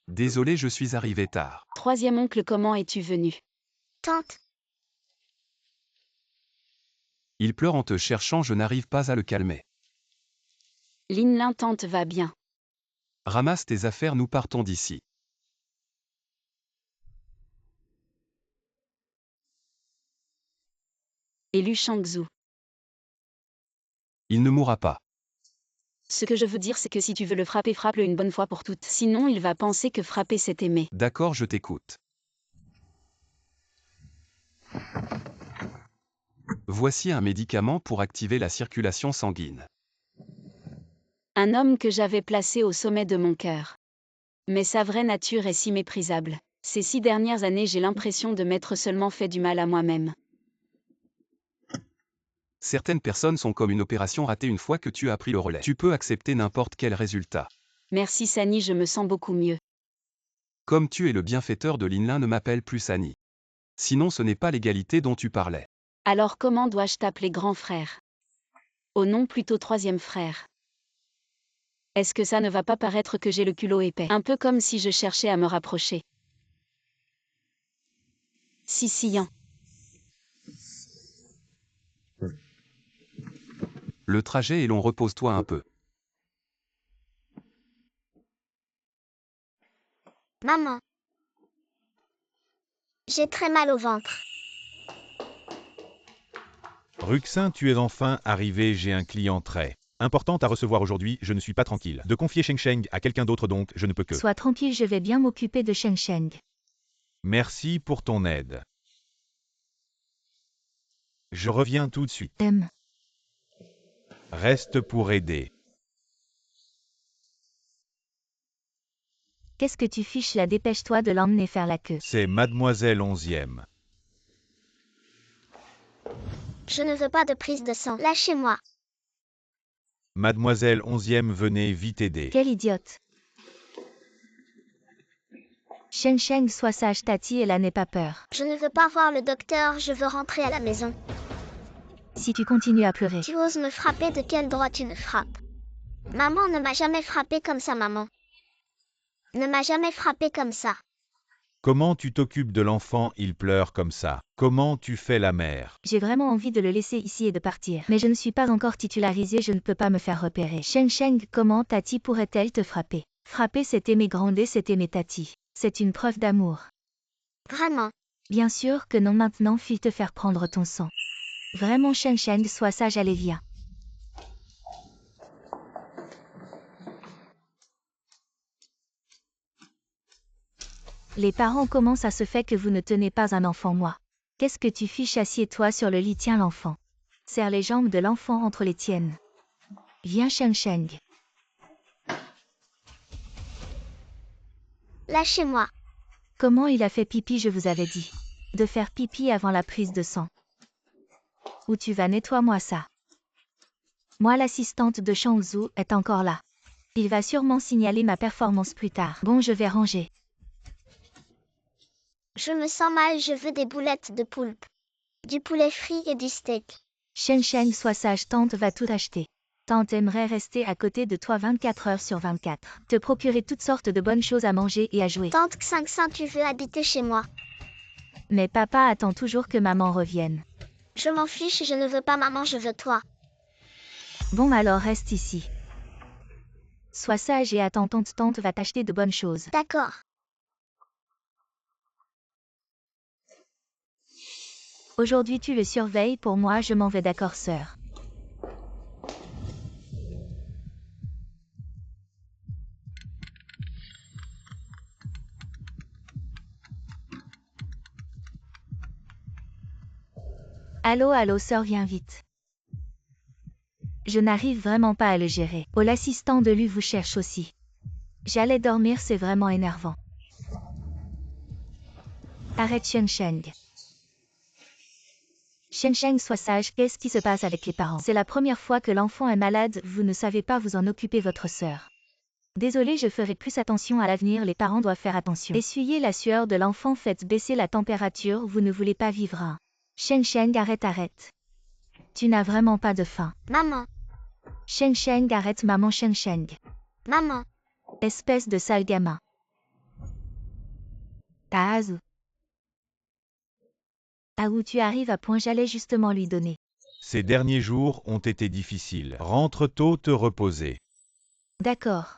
Désolé, je suis arrivé tard. Troisième oncle, comment es-tu venu? Tante, Il pleure en te cherchant, je n'arrive pas à le calmer. Lin tante va bien. Ramasse tes affaires, nous partons d'ici. Et Lu Shangzhou. Il ne mourra pas. Ce que je veux dire, c'est que si tu veux le frapper, frappe-le une bonne fois pour toutes. Sinon, il va penser que frapper, c'est aimer. D'accord, je t'écoute. Voici un médicament pour activer la circulation sanguine. Un homme que j'avais placé au sommet de mon cœur. Mais sa vraie nature est si méprisable. Ces 6 dernières années, j'ai l'impression de m'être seulement fait du mal à moi-même. Certaines personnes sont comme une opération ratée une fois que tu as pris le relais. Tu peux accepter n'importe quel résultat. Merci Sani, je me sens beaucoup mieux. Comme tu es le bienfaiteur de Linlin, ne m'appelle plus Sani. Sinon ce n'est pas l'égalité dont tu parlais. Alors comment dois-je t'appeler grand frère? Oh non, plutôt troisième frère. Est-ce que ça ne va pas paraître que j'ai le culot épais? Un peu comme si je cherchais à me rapprocher. Sissiant. Le trajet est long, repose-toi un peu. Maman. J'ai très mal au ventre. Ruxin, tu es enfin arrivé, j'ai un client très important à recevoir aujourd'hui, je ne suis pas tranquille. De confier Sheng Sheng à quelqu'un d'autre donc, je ne peux que. Sois tranquille, je vais bien m'occuper de Sheng Sheng. Merci pour ton aide. Je reviens tout de suite. Reste pour aider. Qu'est-ce que tu fiches là? Dépêche-toi de l'emmener faire la queue. C'est Mademoiselle 11e. Je ne veux pas de prise de sang. Lâchez-moi. Mademoiselle 11e, venez vite aider. Quelle idiote. Sheng Sheng, sois sage, Tati, et là n'aie pas peur. Je ne veux pas voir le docteur, je veux rentrer à la maison. Si tu continues à pleurer. Tu oses me frapper, de quel droit tu me frappes? Maman ne m'a jamais frappé comme ça, maman. Ne m'a jamais frappé comme ça. Comment tu t'occupes de l'enfant, il pleure comme ça. Comment tu fais la mère? J'ai vraiment envie de le laisser ici et de partir. Mais je ne suis pas encore titularisée, je ne peux pas me faire repérer. Sheng Sheng, comment Tati pourrait-elle te frapper? Frapper, c'est aimer, gronder, c'est aimer, Tati. C'est une preuve d'amour. Vraiment. Bien sûr que non, maintenant, fille, te faire prendre ton sang. Vraiment, Sheng Sheng, sois sage, allez, viens. Les parents, comment ça se fait que vous ne tenez pas un enfant, moi? Qu'est-ce que tu fiches? Assieds-toi sur le lit, tiens l'enfant. Serre les jambes de l'enfant entre les tiennes. Viens, Sheng Sheng. Lâchez-moi. Comment il a fait pipi? Je vous avais dit de faire pipi avant la prise de sang. Où tu vas? Nettoie-moi ça. Moi, l'assistante de Shangzhou est encore là. Il va sûrement signaler ma performance plus tard. Bon, je vais ranger. Je me sens mal, je veux des boulettes de poulpe. Du poulet frit et du steak. Sheng Sheng, sois sage, tante va tout acheter. Tante aimerait rester à côté de toi 24 heures sur 24. Te procurer toutes sortes de bonnes choses à manger et à jouer. Tante Xingxin, tu veux habiter chez moi? Mais papa attend toujours que maman revienne. Je m'en fiche, je ne veux pas maman, je veux toi. Bon, alors reste ici. Sois sage et attends, tante va t'acheter de bonnes choses. D'accord. Aujourd'hui tu le surveilles pour moi, je m'en vais, d'accord sœur. Allô sœur, viens vite. Je n'arrive vraiment pas à le gérer. Oh, l'assistant de lui vous cherche aussi. J'allais dormir, c'est vraiment énervant. Arrête Sheng Sheng. Sheng Sheng, sois sage, qu'est-ce qui se passe avec les parents? C'est la première fois que l'enfant est malade, vous ne savez pas vous en occuper, votre sœur. Désolé, je ferai plus attention à l'avenir, les parents doivent faire attention. Essuyez la sueur de l'enfant, faites baisser la température, vous ne voulez pas vivre un. Sheng Sheng, arrête. Tu n'as vraiment pas de faim. Maman. Sheng Sheng, arrête maman. Sheng Sheng. Maman. Espèce de sale gamin. Taazu. Ah, où tu arrives à point, j'allais justement lui donner. Ces derniers jours ont été difficiles. Rentre tôt te reposer. D'accord.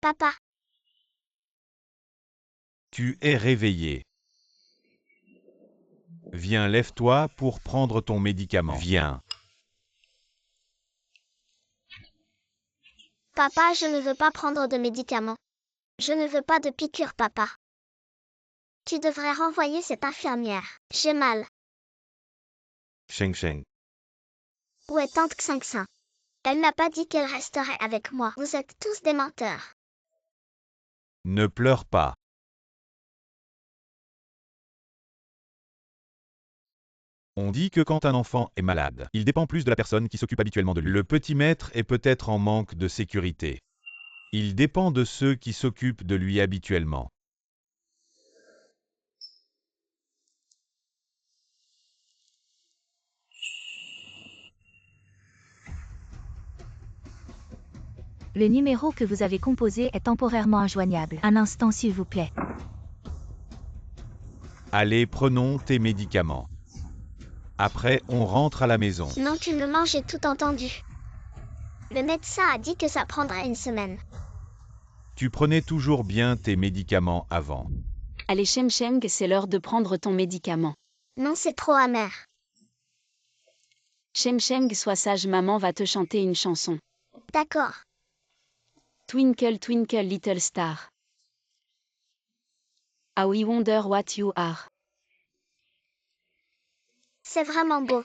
Papa. Tu es réveillé. Viens, lève-toi pour prendre ton médicament. Viens. Papa, je ne veux pas prendre de médicaments. Je ne veux pas de piqûre, papa. Tu devrais renvoyer cette infirmière. J'ai mal. Sheng Sheng. Où est tante Xingxin? Elle n'a pas dit qu'elle resterait avec moi. Vous êtes tous des menteurs. Ne pleure pas. On dit que quand un enfant est malade, il dépend plus de la personne qui s'occupe habituellement de lui. Le petit maître est peut-être en manque de sécurité. Il dépend de ceux qui s'occupent de lui habituellement. Le numéro que vous avez composé est temporairement injoignable. Un instant s'il vous plaît. Allez, prenons tes médicaments. Après, on rentre à la maison. Non, tu me manges, j'ai tout entendu. Le médecin a dit que ça prendrait une semaine. Tu prenais toujours bien tes médicaments avant. Allez Shem Sheng, c'est l'heure de prendre ton médicament. Non, c'est trop amer. Shem Sheng, sois sage, maman va te chanter une chanson. D'accord. Twinkle twinkle little star. How I wonder what you are. C'est vraiment beau.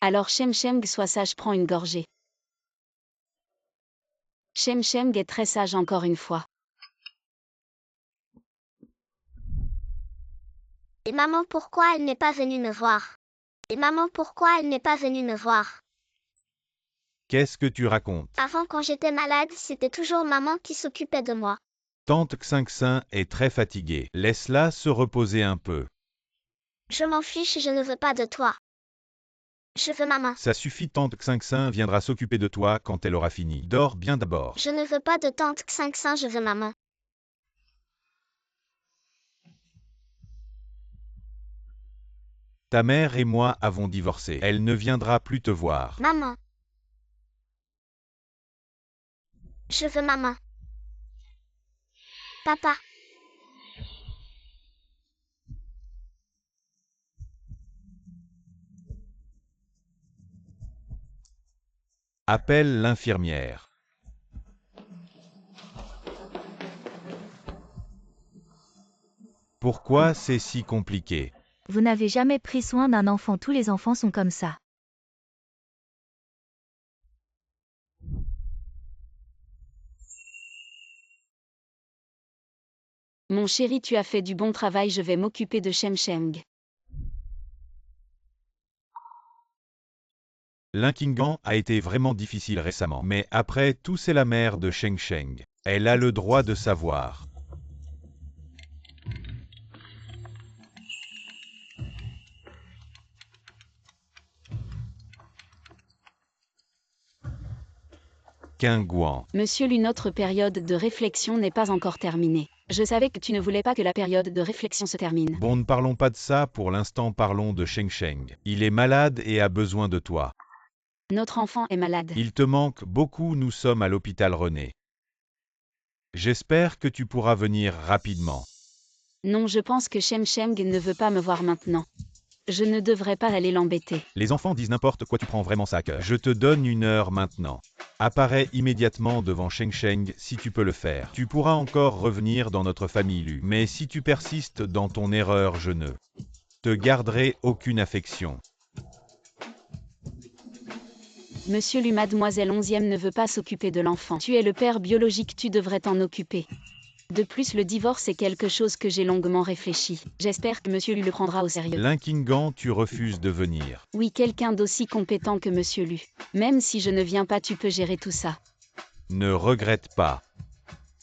Alors Shem Sheng, sois sage, prends une gorgée. Shem Sheng est très sage encore une fois. Et maman, pourquoi elle n'est pas venue me voir? Et maman, pourquoi elle n'est pas venue me voir? Qu'est-ce que tu racontes? Avant, quand j'étais malade, c'était toujours maman qui s'occupait de moi. Tante Xingxin est très fatiguée. Laisse-la se reposer un peu. Je m'en fiche, je ne veux pas de toi. Je veux maman. Ça suffit, tante Xingxin viendra s'occuper de toi quand elle aura fini. Dors bien d'abord. Je ne veux pas de tante Xingxin, je veux maman. Ta mère et moi avons divorcé. Elle ne viendra plus te voir. Maman. Je veux maman. Papa. Appelle l'infirmière. Pourquoi c'est si compliqué? Vous n'avez jamais pris soin d'un enfant, tous les enfants sont comme ça. Mon chéri, tu as fait du bon travail, je vais m'occuper de Shem Sheng. L'Inkingan a été vraiment difficile récemment, mais après tout c'est la mère de Sheng Sheng. Elle a le droit de savoir. Guan. Monsieur Lu, notre période de réflexion n'est pas encore terminée. Je savais que tu ne voulais pas que la période de réflexion se termine. Bon, ne parlons pas de ça pour l'instant, parlons de Sheng Sheng. Il est malade et a besoin de toi. Notre enfant est malade. Il te manque beaucoup, nous sommes à l'hôpital René. J'espère que tu pourras venir rapidement. Non, je pense que Shem Sheng ne veut pas me voir maintenant. Je ne devrais pas aller l'embêter. Les enfants disent n'importe quoi, tu prends vraiment ça à cœur. Je te donne 1 heure maintenant. Apparais immédiatement devant Sheng Sheng si tu peux le faire. Tu pourras encore revenir dans notre famille Lu. Mais si tu persistes dans ton erreur, je ne te garderai aucune affection. Monsieur Lu, mademoiselle 11e ne veut pas s'occuper de l'enfant. Tu es le père biologique, tu devrais t'en occuper. De plus, le divorce est quelque chose que j'ai longuement réfléchi. J'espère que Monsieur Lu le prendra au sérieux. L'Inkingan, tu refuses de venir. Oui, quelqu'un d'aussi compétent que Monsieur Lu. Même si je ne viens pas, tu peux gérer tout ça. Ne regrette pas.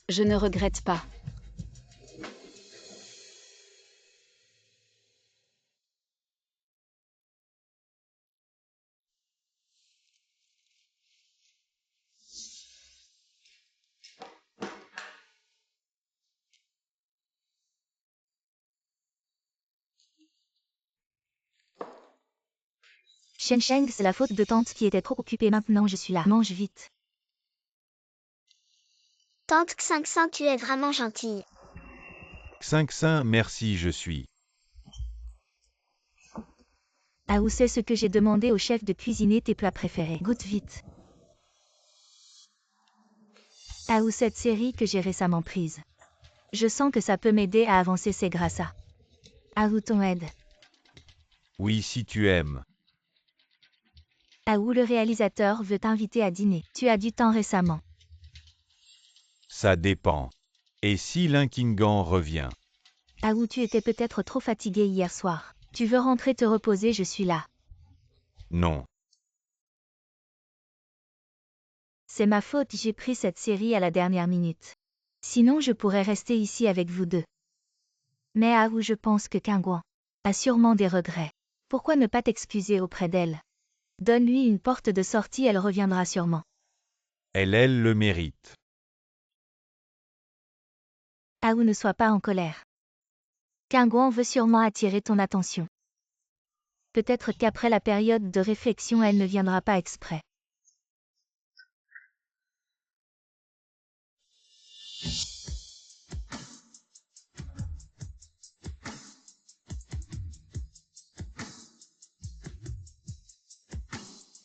Je ne regrette pas. Sheng Sheng, c'est la faute de tante qui était trop occupée, maintenant je suis là. Mange vite. Tante Xingxin, tu es vraiment gentille. Xingxin, merci, je suis. Ah, où c'est ce que j'ai demandé au chef de cuisiner tes plats préférés. Goûte vite. Ah, où cette série que j'ai récemment prise. Je sens que ça peut m'aider à avancer, c'est grâce à. Ah, où ton aide. Oui, si tu aimes. Ah, où le réalisateur veut t'inviter à dîner. Tu as du temps récemment. Ça dépend. Et si l'Inkingan revient? Ah, où tu étais peut-être trop fatigué hier soir. Tu veux rentrer te reposer, je suis là. Non. C'est ma faute, j'ai pris cette série à la dernière minute. Sinon je pourrais rester ici avec vous deux. Mais ah, où je pense que Guan a sûrement des regrets. Pourquoi ne pas t'excuser auprès d'elle? Donne-lui une porte de sortie, elle reviendra sûrement. Elle le mérite. Aou ne sois pas en colère. Kingguan veut sûrement attirer ton attention. Peut-être qu'après la période de réflexion elle ne viendra pas exprès.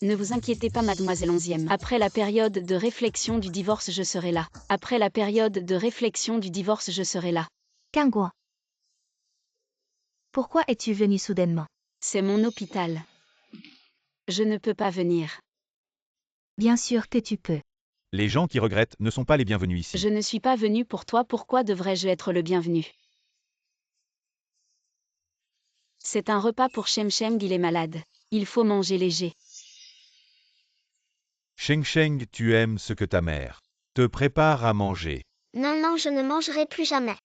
Ne vous inquiétez pas, mademoiselle Onzième. Après la période de réflexion du divorce, je serai là. Après la période de réflexion du divorce, je serai là. Kingguan. Pourquoi es-tu venu soudainement? C'est mon hôpital. Je ne peux pas venir. Bien sûr que tu peux. Les gens qui regrettent ne sont pas les bienvenus ici. Je ne suis pas venu pour toi, pourquoi devrais-je être le bienvenu? C'est un repas pour Sheng, il est malade. Il faut manger léger. Sheng, tu aimes ce que ta mère te prépare à manger. Non, je ne mangerai plus jamais.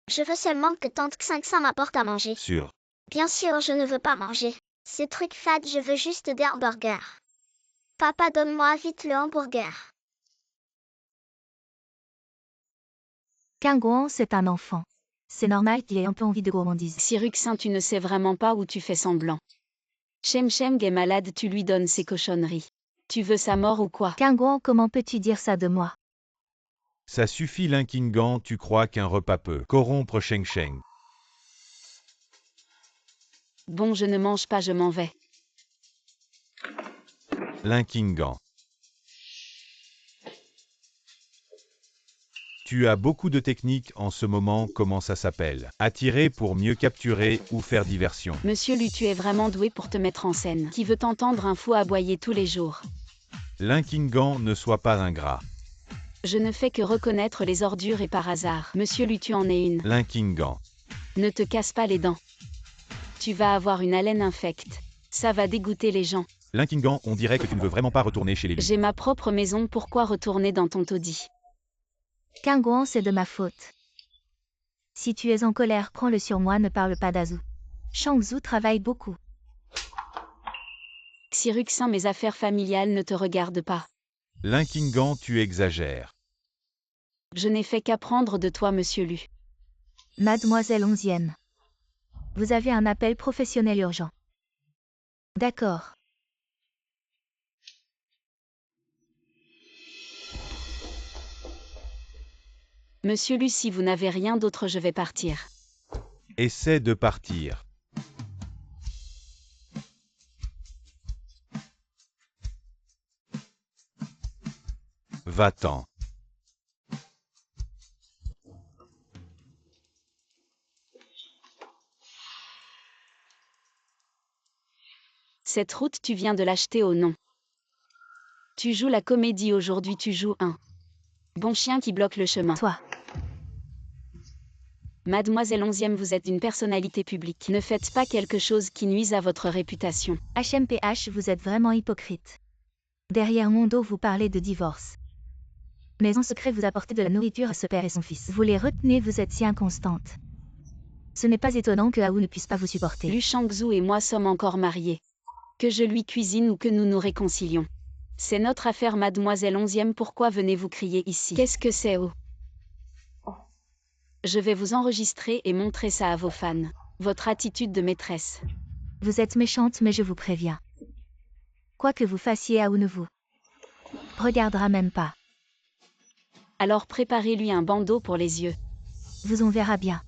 Je veux seulement que tante Xingsan m'apporte à manger. Sûr. Bien sûr, je ne veux pas manger. Ces trucs fades, je veux juste des hamburgers. Papa, donne-moi vite le hamburger. Kingguan, c'est un enfant. C'est normal qu'il ait un peu envie de gourmandise. Siruxin, tu ne sais vraiment pas où tu fais semblant. Sheng est malade, tu lui donnes ces cochonneries. Tu veux sa mort ou quoi? Kingguan, comment peux-tu dire ça de moi? Ça suffit, Linkingan, tu crois qu'un repas peut corrompre Sheng. Bon, je ne mange pas, je m'en vais. Linkingan. Tu as beaucoup de techniques en ce moment, comment ça s'appelle? Attirer pour mieux capturer ou faire diversion. Monsieur Lu, tu es vraiment doué pour te mettre en scène. Qui veut entendre un fou aboyer tous les jours? Linkingan, ne sois pas ingrat. Je ne fais que reconnaître les ordures et par hasard. Monsieur Lu, tu en es une. Linkingan. Ne te casse pas les dents. Tu vas avoir une haleine infecte. Ça va dégoûter les gens. Linkingan, on dirait que tu ne veux vraiment pas retourner chez les Lu. J'ai ma propre maison, pourquoi retourner dans ton taudis? Kingguan, c'est de ma faute. Si tu es en colère, prends-le sur moi, ne parle pas d'Azu. Shangzu travaille beaucoup. Siruxin, mes affaires familiales ne te regardent pas. Linkingan, tu exagères. Je n'ai fait qu'apprendre de toi, monsieur Lu. Mademoiselle Onzième. Vous avez un appel professionnel urgent. D'accord. Monsieur Lu, si vous n'avez rien d'autre, je vais partir. Essaie de partir. Va-t'en. Cette route, tu viens de l'acheter au nom. Tu joues la comédie aujourd'hui, tu joues un bon chien qui bloque le chemin. Toi. Mademoiselle Onzième, vous êtes une personnalité publique. Ne faites pas quelque chose qui nuise à votre réputation. HMPH, vous êtes vraiment hypocrite. Derrière mon dos, vous parlez de divorce. Mais en secret, vous apportez de la nourriture à ce père et son fils. Vous les retenez, vous êtes si inconstante. Ce n'est pas étonnant que Aou ne puisse pas vous supporter. Lu Shangzu et moi sommes encore mariés. Que je lui cuisine ou que nous nous réconcilions. C'est notre affaire, mademoiselle Onzième, pourquoi venez-vous crier ici? Qu'est-ce que c'est, oh? Je vais vous enregistrer et montrer ça à vos fans. Votre attitude de maîtresse. Vous êtes méchante, mais je vous préviens. Quoi que vous fassiez, Aou ne vous regardera même pas. Alors préparez-lui un bandeau pour les yeux. Vous en verra bien.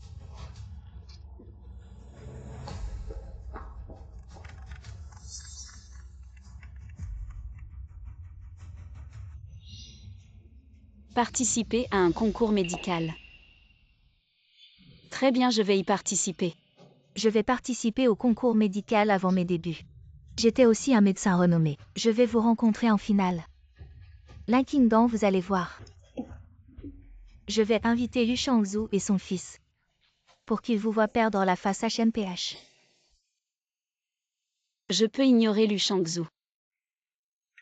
Participer à un concours médical. Très bien, je vais y participer. Je vais participer au concours médical avant mes débuts. J'étais aussi un médecin renommé. Je vais vous rencontrer en finale. Linkingan, vous allez voir. Je vais inviter Lu Shangzu et son fils. Pour qu'ils vous voient perdre la face HMPH. Je peux ignorer Lu Shangzu.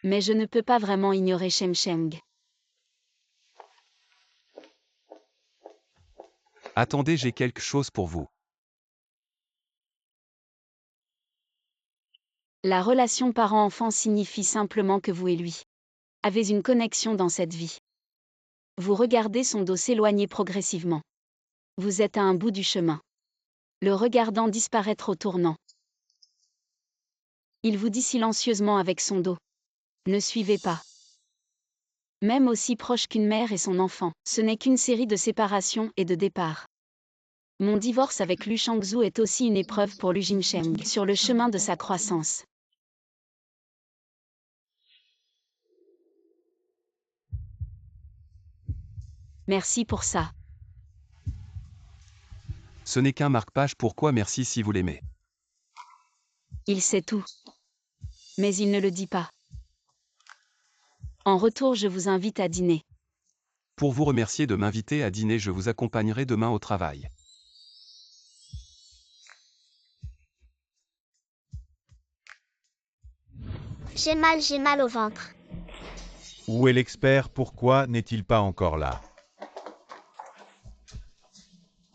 Mais je ne peux pas vraiment ignorer Sheng. Attendez, j'ai quelque chose pour vous. La relation parent-enfant signifie simplement que vous et lui avez une connexion dans cette vie. Vous regardez son dos s'éloigner progressivement. Vous êtes à un bout du chemin. Le regardant disparaître au tournant. Il vous dit silencieusement avec son dos. Ne suivez pas. Même aussi proche qu'une mère et son enfant, ce n'est qu'une série de séparations et de départs. Mon divorce avec Lu Shangzu est aussi une épreuve pour Lu Jinsheng sur le chemin de sa croissance. Merci pour ça. Ce n'est qu'un marque-page, pourquoi merci si vous l'aimez. Il sait tout. Mais il ne le dit pas. En retour, je vous invite à dîner. Pour vous remercier de m'inviter à dîner, je vous accompagnerai demain au travail. J'ai mal au ventre. Où est l'expert? Pourquoi n'est-il pas encore là?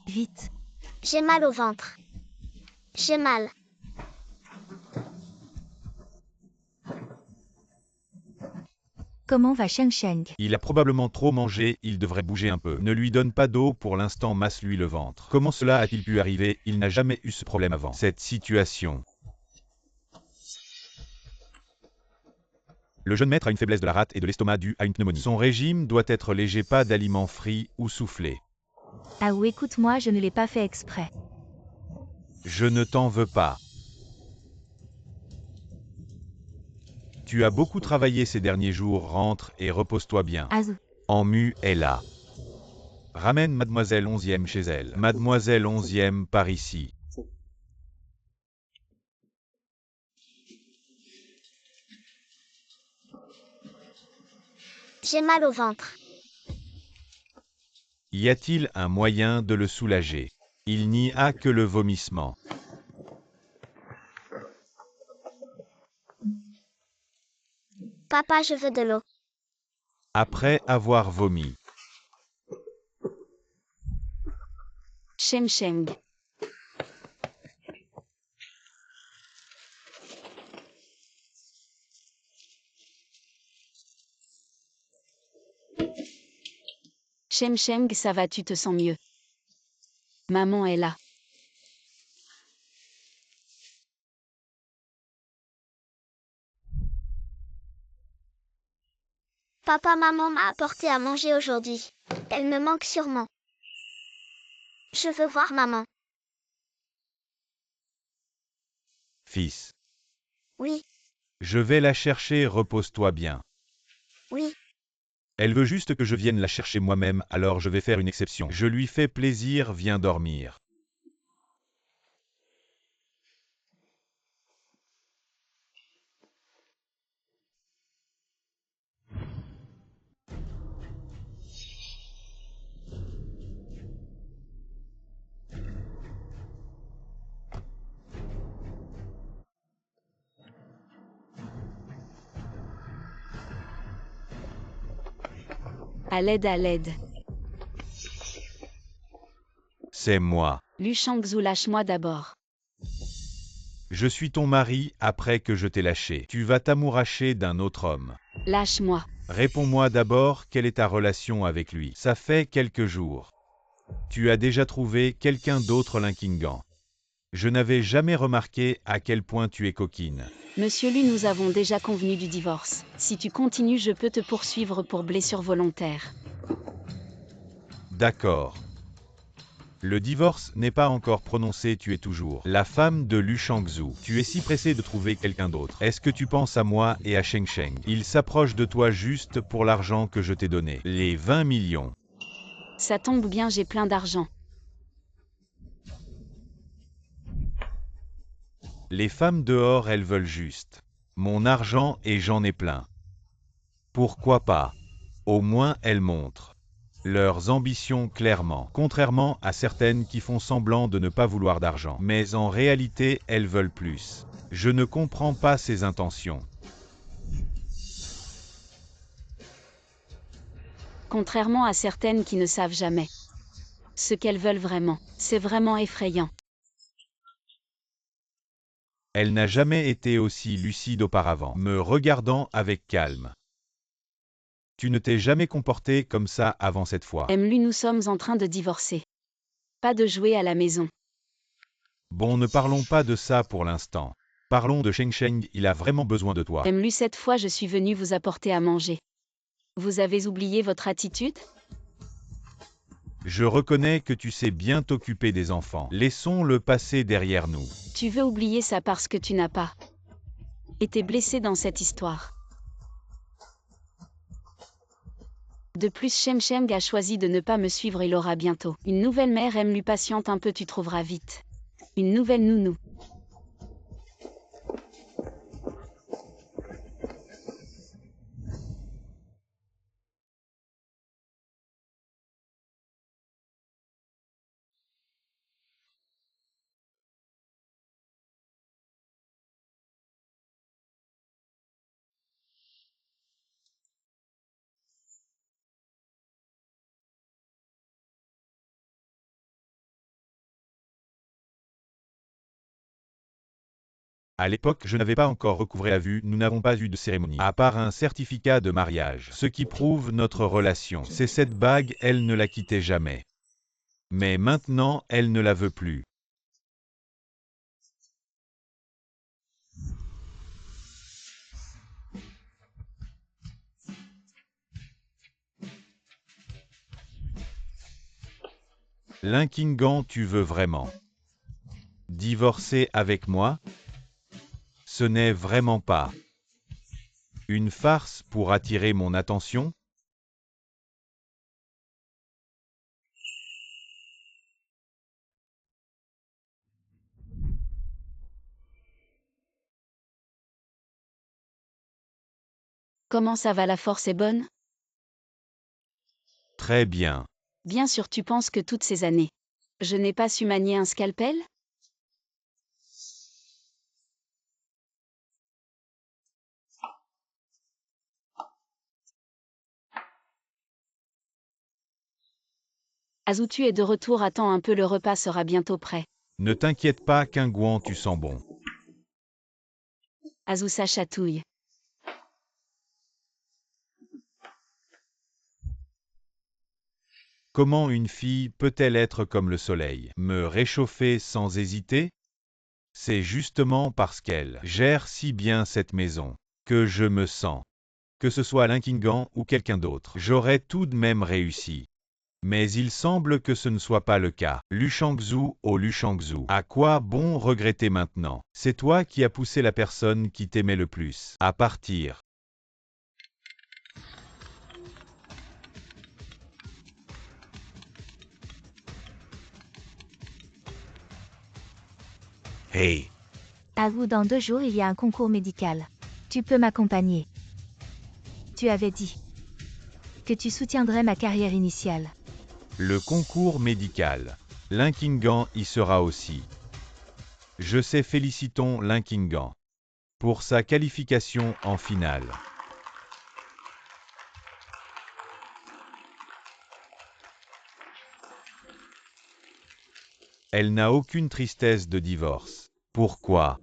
Vite. J'ai mal au ventre. J'ai mal. Comment va Sheng Sheng? Il a probablement trop mangé, il devrait bouger un peu. Ne lui donne pas d'eau pour l'instant, masse-lui le ventre. Comment cela a-t-il pu arriver? Il n'a jamais eu ce problème avant. Cette situation. Le jeune maître a une faiblesse de la rate et de l'estomac due à une pneumonie. Son régime doit être léger, pas d'aliments frits ou soufflés. Ah ou écoute-moi, je ne l'ai pas fait exprès. Je ne t'en veux pas. Tu as beaucoup travaillé ces derniers jours, rentre et repose-toi bien. Azu. Emmu est là. Ramène Mademoiselle 11e chez elle. Mademoiselle 11e par ici. J'ai mal au ventre. Y a-t-il un moyen de le soulager? Il n'y a que le vomissement. Papa, je veux de l'eau. Après avoir vomi. Sheng Sheng. Sheng Sheng, ça va, tu te sens mieux? Maman est là. Papa, maman m'a apporté à manger aujourd'hui. Elle me manque sûrement. Je veux voir maman. Fils. Oui, Je vais la chercher, repose-toi bien. oui. Elle veut juste que je vienne la chercher moi-même, alors je vais faire une exception. Je lui fais plaisir, viens dormir. À l'aide, à l'aide. C'est moi. Lu Shangzu, lâche-moi d'abord. Je suis ton mari après que je t'ai lâché. Tu vas t'amouracher d'un autre homme. Lâche-moi. Réponds-moi d'abord, quelle est ta relation avec lui? Ça fait quelques jours. Tu as déjà trouvé quelqu'un d'autre Linkingan. Je n'avais jamais remarqué à quel point tu es coquine. Monsieur Lu, nous avons déjà convenu du divorce. Si tu continues, je peux te poursuivre pour blessure volontaire. D'accord. Le divorce n'est pas encore prononcé, tu es toujours la femme de Lu Shangzu. Tu es si pressé de trouver quelqu'un d'autre. Est-ce que tu penses à moi et à Sheng Sheng? Il s'approche de toi juste pour l'argent que je t'ai donné. Les 20 millions. Ça tombe bien, j'ai plein d'argent. Les femmes dehors, elles veulent juste mon argent et j'en ai plein. Pourquoi pas? Au moins elles montrent leurs ambitions clairement, contrairement à certaines qui font semblant de ne pas vouloir d'argent. Mais en réalité, elles veulent plus. Je ne comprends pas ces intentions. Contrairement à certaines qui ne savent jamais ce qu'elles veulent vraiment. C'est vraiment effrayant. Elle n'a jamais été aussi lucide auparavant, me regardant avec calme. Tu ne t'es jamais comporté comme ça avant cette fois. Emlu, nous sommes en train de divorcer. Pas de jouer à la maison. Bon, ne parlons pas de ça pour l'instant. Parlons de Sheng Sheng, il a vraiment besoin de toi. Emlu, cette fois je suis venu vous apporter à manger. Vous avez oublié votre attitude? Je reconnais que tu sais bien t'occuper des enfants. Laissons le passé derrière nous. Tu veux oublier ça parce que tu n'as pas été blessé dans cette histoire. De plus, Sheng Sheng a choisi de ne pas me suivre, il aura bientôt une nouvelle mère. Emlu, patiente un peu, tu trouveras vite une nouvelle nounou. À l'époque, je n'avais pas encore recouvré la vue, nous n'avons pas eu de cérémonie, à part un certificat de mariage, ce qui prouve notre relation. C'est cette bague, elle ne la quittait jamais. Mais maintenant, elle ne la veut plus. Linkingan, tu veux vraiment divorcer avec moi? Ce n'est vraiment pas une farce pour attirer mon attention? Comment ça va, la force est bonne? Très bien. Bien sûr, tu penses que toutes ces années, je n'ai pas su manier un scalpel? Azu, tu es de retour, attends un peu, le repas sera bientôt prêt. Ne t'inquiète pas, Kingouan, tu sens bon. Azu, ça chatouille. Comment une fille peut-elle être comme le soleil, me réchauffer sans hésiter? C'est justement parce qu'elle gère si bien cette maison que je me sens. Que ce soit Linkingan ou quelqu'un d'autre, j'aurais tout de même réussi. Mais il semble que ce ne soit pas le cas. Lu Shangzhu, oh Lu Shangzhu, à quoi bon regretter maintenant? C'est toi qui as poussé la personne qui t'aimait le plus à partir. Hey, À vous, dans 2 jours, il y a un concours médical. Tu peux m'accompagner. Tu avais dit que tu soutiendrais ma carrière initiale. le concours médical. Linkingan y sera aussi. Je sais, félicitons Linkingan pour sa qualification en finale. Elle n'a aucune tristesse de divorce. Pourquoi?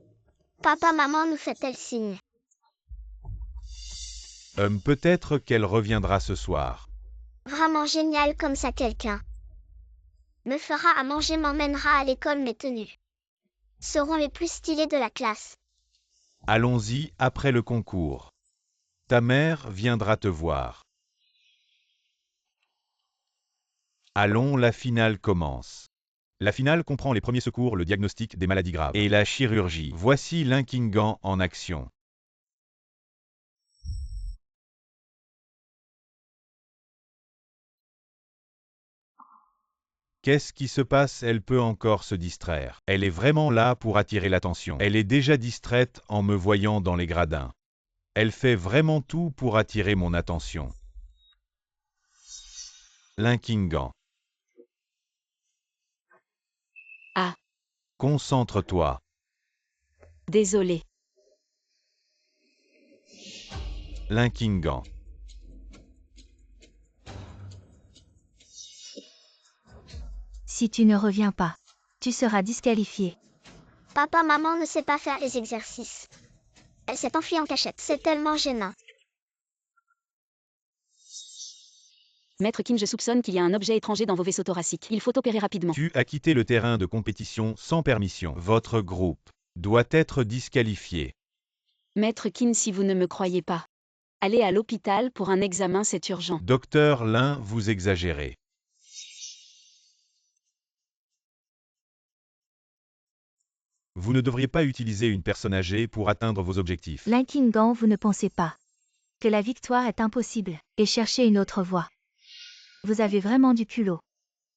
Papa, maman nous fait-elle signe? Peut-être qu'elle reviendra ce soir. Vraiment génial comme ça, quelqu'un me fera à manger, m'emmènera à l'école, mes tenues seront les plus stylées de la classe. Allons-y après le concours. Ta mère viendra te voir. Allons, la finale commence. La finale comprend les premiers secours, le diagnostic des maladies graves et la chirurgie. Voici Linkingan en action. Qu'est-ce qui se passe? Elle peut encore se distraire. Elle est vraiment là pour attirer l'attention. Elle est déjà distraite en me voyant dans les gradins. Elle fait vraiment tout pour attirer mon attention. Linkingan. Ah, Concentre-toi. désolé. Linkingan. Si tu ne reviens pas, tu seras disqualifié. Papa, maman ne sait pas faire les exercices. Elle s'est enfuie en cachette. C'est tellement gênant. Maître Kin, je soupçonne qu'il y a un objet étranger dans vos vaisseaux thoraciques. Il faut opérer rapidement. Tu as quitté le terrain de compétition sans permission. Votre groupe doit être disqualifié. Maître Kin, si vous ne me croyez pas, allez à l'hôpital pour un examen, c'est urgent. Docteur Lin, vous exagérez. Vous ne devriez pas utiliser une personne âgée pour atteindre vos objectifs. Linkingan, vous ne pensez pas que la victoire est impossible et cherchez une autre voie. Vous avez vraiment du culot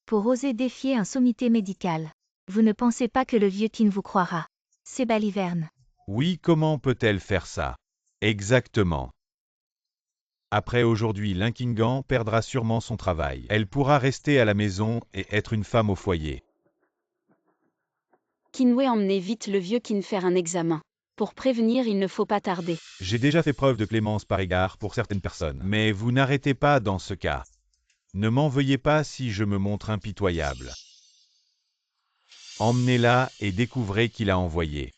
pour oser défier un sommité médical. Vous ne pensez pas que le vieux Kin vous croira. C'est baliverne. Oui, comment peut-elle faire ça? Exactement. Après aujourd'hui, Linkingan perdra sûrement son travail. Elle pourra rester à la maison et être une femme au foyer. Kinwei, emmenez vite le vieux Kin faire un examen. Pour prévenir, il ne faut pas tarder. J'ai déjà fait preuve de clémence par égard pour certaines personnes, mais vous n'arrêtez pas dans ce cas. Ne m'en veuillez pas si je me montre impitoyable. Emmenez-la et découvrez qui l'a envoyée.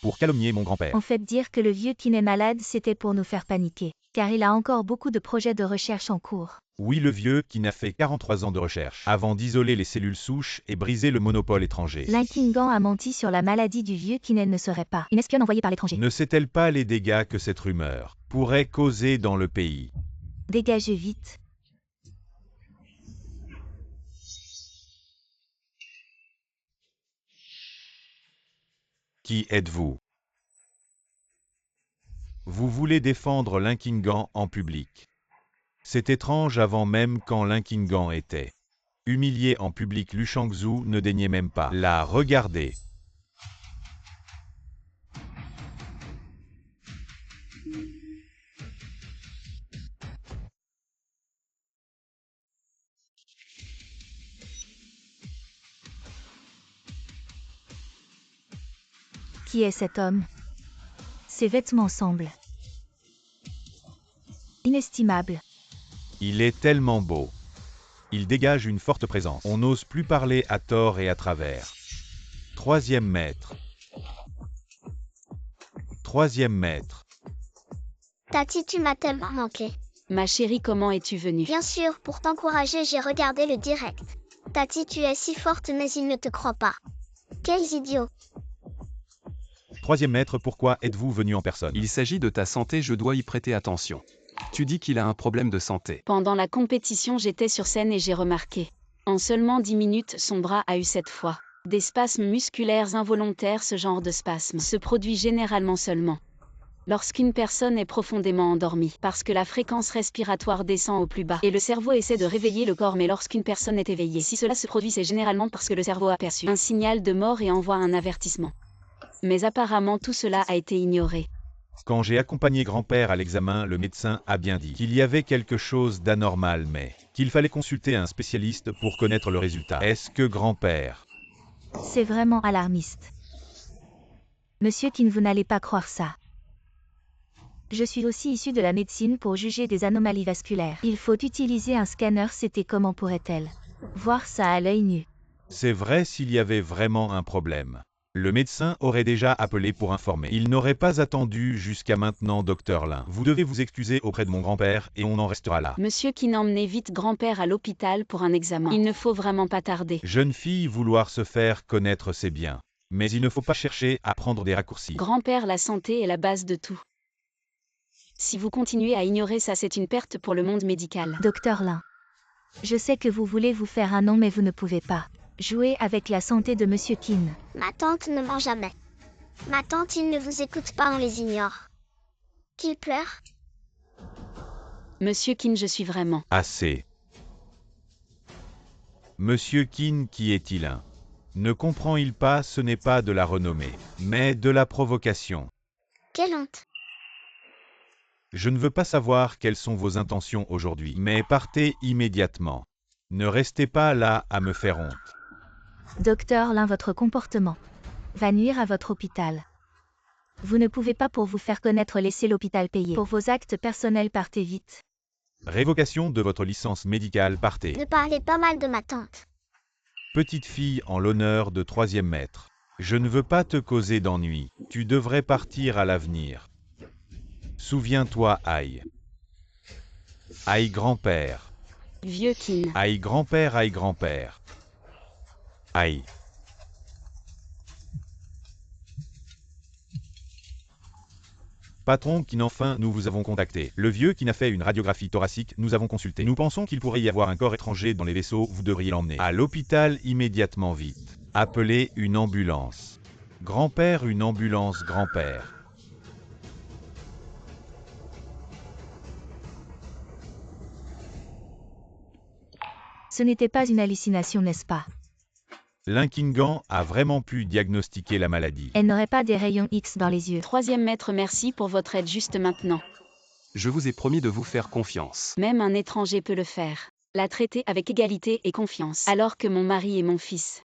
Pour calomnier mon grand-père. En fait, dire que le vieux Kin est malade, c'était pour nous faire paniquer. Car il a encore beaucoup de projets de recherche en cours. Oui, le vieux qui n'a fait 43 ans de recherche avant d'isoler les cellules souches et briser le monopole étranger. Linkingan a menti sur la maladie du vieux Kin, elle ne serait pas une espionne envoyée par l'étranger. Ne sait-elle pas les dégâts que cette rumeur pourrait causer dans le pays? Dégagez vite. Qui êtes-vous? Vous voulez défendre Linkingan en public. C'est étrange, avant même quand Linkingan était humilié en public, Lu Shangzhu ne daignait même pas la regarder. Qui est cet homme? Ses vêtements semblent inestimables. Il est tellement beau. Il dégage une forte présence. On n'ose plus parler à tort et à travers. Troisième maître. Troisième maître. Tati, tu m'as tellement manqué. Ma chérie, comment es-tu venue? Bien sûr, pour t'encourager, j'ai regardé le direct. Tati, tu es si forte, mais ils ne te croient pas. Quels idiots. Troisième maître, pourquoi êtes-vous venu en personne? Il s'agit de ta santé, je dois y prêter attention. Tu dis qu'il a un problème de santé. Pendant la compétition, j'étais sur scène et j'ai remarqué. En seulement 10 minutes, son bras a eu cette fois des spasmes musculaires involontaires. Ce genre de spasme se produit généralement seulement lorsqu'une personne est profondément endormie, parce que la fréquence respiratoire descend au plus bas et le cerveau essaie de réveiller le corps. Mais lorsqu'une personne est éveillée, si cela se produit, c'est généralement parce que le cerveau a perçu un signal de mort et envoie un avertissement. Mais apparemment tout cela a été ignoré. Quand j'ai accompagné grand-père à l'examen, le médecin a bien dit qu'il y avait quelque chose d'anormal, mais qu'il fallait consulter un spécialiste pour connaître le résultat. Est-ce que grand-père? C'est vraiment alarmiste. Monsieur Kin, vous n'allez pas croire ça. Je suis aussi issu de la médecine pour juger des anomalies vasculaires. Il faut utiliser un scanner. C'était comment pourrait-elle voir ça à l'œil nu? C'est vrai, s'il y avait vraiment un problème. Le médecin aurait déjà appelé pour informer. Il n'aurait pas attendu jusqu'à maintenant, docteur Lin. Vous devez vous excuser auprès de mon grand-père et on en restera là. Monsieur Kin, emmenez vite grand-père à l'hôpital pour un examen. Il ne faut vraiment pas tarder. Jeune fille, vouloir se faire connaître, c'est bien. Mais il ne faut pas chercher à prendre des raccourcis. Grand-père, la santé est la base de tout. Si vous continuez à ignorer ça, c'est une perte pour le monde médical. Docteur Lin, je sais que vous voulez vous faire un nom, mais vous ne pouvez pas jouer avec la santé de Monsieur Kin. Ma tante ne ment jamais. Ma tante, ils ne vous écoutent pas, on les ignore. Qu'ils pleurent? Monsieur Kin, je suis vraiment... Assez. Monsieur Kin, qui est-il un? Ne comprend-il pas, ce n'est pas de la renommée, mais de la provocation. Quelle honte. Je ne veux pas savoir quelles sont vos intentions aujourd'hui, mais partez immédiatement. Ne restez pas là à me faire honte. Docteur Lin, votre comportement va nuire à votre hôpital. Vous ne pouvez pas, pour vous faire connaître, laisser l'hôpital payer. Pour vos actes personnels, partez vite. Révocation de votre licence médicale, partez. Ne parlez pas mal de ma tante. Petite fille, en l'honneur de troisième maître. Je ne veux pas te causer d'ennui. Tu devrais partir à l'avenir. Souviens-toi, Aïe. Aïe, grand-père. Vieux Kin. Aïe grand-père, aïe grand-père. Aïe. Patron Kin, enfin, nous vous avons contacté. Le vieux Kin a fait une radiographie thoracique, nous avons consulté. Nous pensons qu'il pourrait y avoir un corps étranger dans les vaisseaux, vous devriez l'emmener à l'hôpital immédiatement vite. Appelez une ambulance. Grand-père, une ambulance, grand-père. Ce n'était pas une hallucination, n'est-ce pas? Linkingan a vraiment pu diagnostiquer la maladie. Elle n'aurait pas des rayons X dans les yeux. Troisième maître, merci pour votre aide juste maintenant. Je vous ai promis de vous faire confiance. Même un étranger peut le faire. La traiter avec égalité et confiance. Alors que mon mari et mon fils.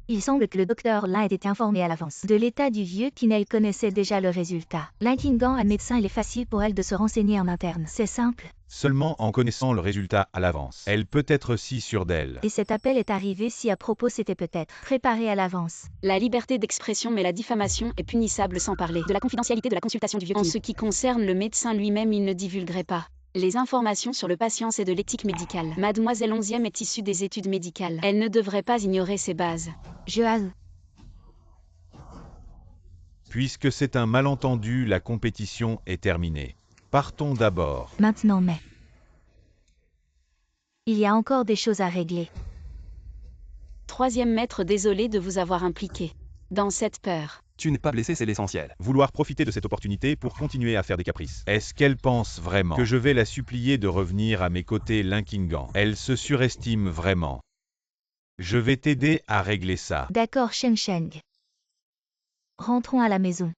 Il semble que le docteur Lin ait été informé à l'avance de l'état du vieux Kinel connaissait déjà le résultat. Linkingan est médecin, il est facile pour elle de se renseigner en interne. C'est simple. Seulement en connaissant le résultat à l'avance. Elle peut être si sûre d'elle. Et cet appel est arrivé si à propos c'était peut-être préparé à l'avance. La liberté d'expression mais la diffamation est punissable sans parler de la confidentialité de la consultation du vieux Kin. En ce qui concerne le médecin lui-même, il ne divulguerait pas les informations sur le patient, c'est de l'éthique médicale. Mademoiselle 11e est issue des études médicales. Elle ne devrait pas ignorer ses bases. Puisque c'est un malentendu, la compétition est terminée. Partons d'abord. Maintenant mais... il y a encore des choses à régler. Troisième maître, désolé de vous avoir impliqué dans cette peur. Tu n'es pas blessé, c'est l'essentiel. Vouloir profiter de cette opportunité pour continuer à faire des caprices. Est-ce qu'elle pense vraiment que je vais la supplier de revenir à mes côtés, Linkingan? Elle se surestime vraiment. Je vais t'aider à régler ça. D'accord, Sheng Sheng. Rentrons à la maison.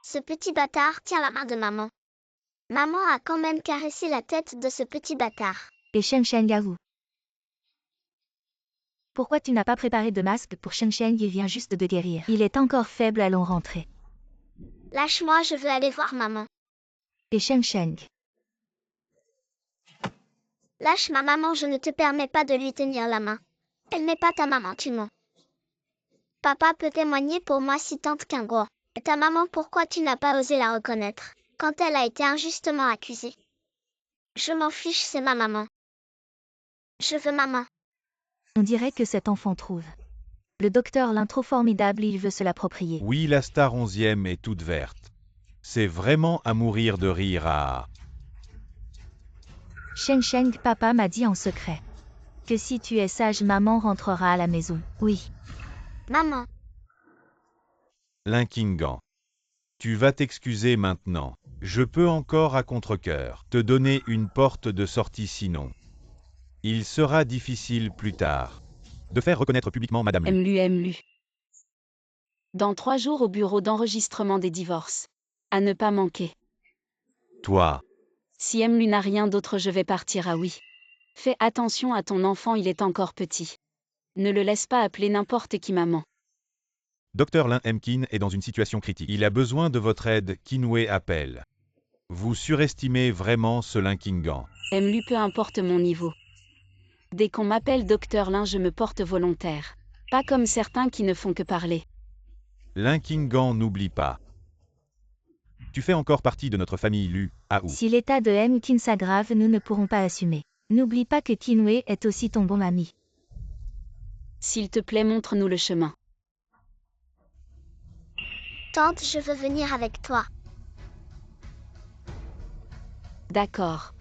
Ce petit bâtard tient la main de maman. Maman a quand même caressé la tête de ce petit bâtard. Et Sheng Sheng avoue. Pourquoi tu n'as pas préparé de masque pour Sheng Sheng? Il vient juste de guérir. Il est encore faible, allons rentrer. Lâche-moi, je veux aller voir maman. Et Sheng Sheng. Lâche ma maman, je ne te permets pas de lui tenir la main. Elle n'est pas ta maman, tu mens. Papa peut témoigner pour moi si tant qu'un gros. Et ta maman, pourquoi tu n'as pas osé la reconnaître quand elle a été injustement accusée? Je m'en fiche, c'est ma maman. Je veux maman. On dirait que cet enfant trouve le docteur Lin trop formidable, il veut se l'approprier. Oui, la star 11e est toute verte. C'est vraiment à mourir de rire à... Sheng Sheng, papa m'a dit en secret que si tu es sage, maman rentrera à la maison. Oui. Maman. Linkingan. Tu vas t'excuser maintenant. Je peux encore à contre-cœur te donner une porte de sortie, sinon il sera difficile plus tard de faire reconnaître publiquement Madame Lu. MLU. Dans 3 jours au bureau d'enregistrement des divorces. À ne pas manquer. Toi, Si MLU n'a rien d'autre, je vais partir à oui. Fais attention à ton enfant, il est encore petit. Ne le laisse pas appeler n'importe qui maman. Dr Lin Mkin est dans une situation critique. Il a besoin de votre aide, Kinwei appelle. Vous surestimez vraiment ce Linkingan. MLU, peu importe mon niveau. Dès qu'on m'appelle Docteur Lin, je me porte volontaire. Pas comme certains qui ne font que parler. Linkingan, n'oublie pas. Tu fais encore partie de notre famille Lu, à ou. Si l'état de Mkin s'aggrave, nous ne pourrons pas assumer. N'oublie pas que Kinwei est aussi ton bon ami. S'il te plaît, montre-nous le chemin. Tante, je veux venir avec toi. D'accord.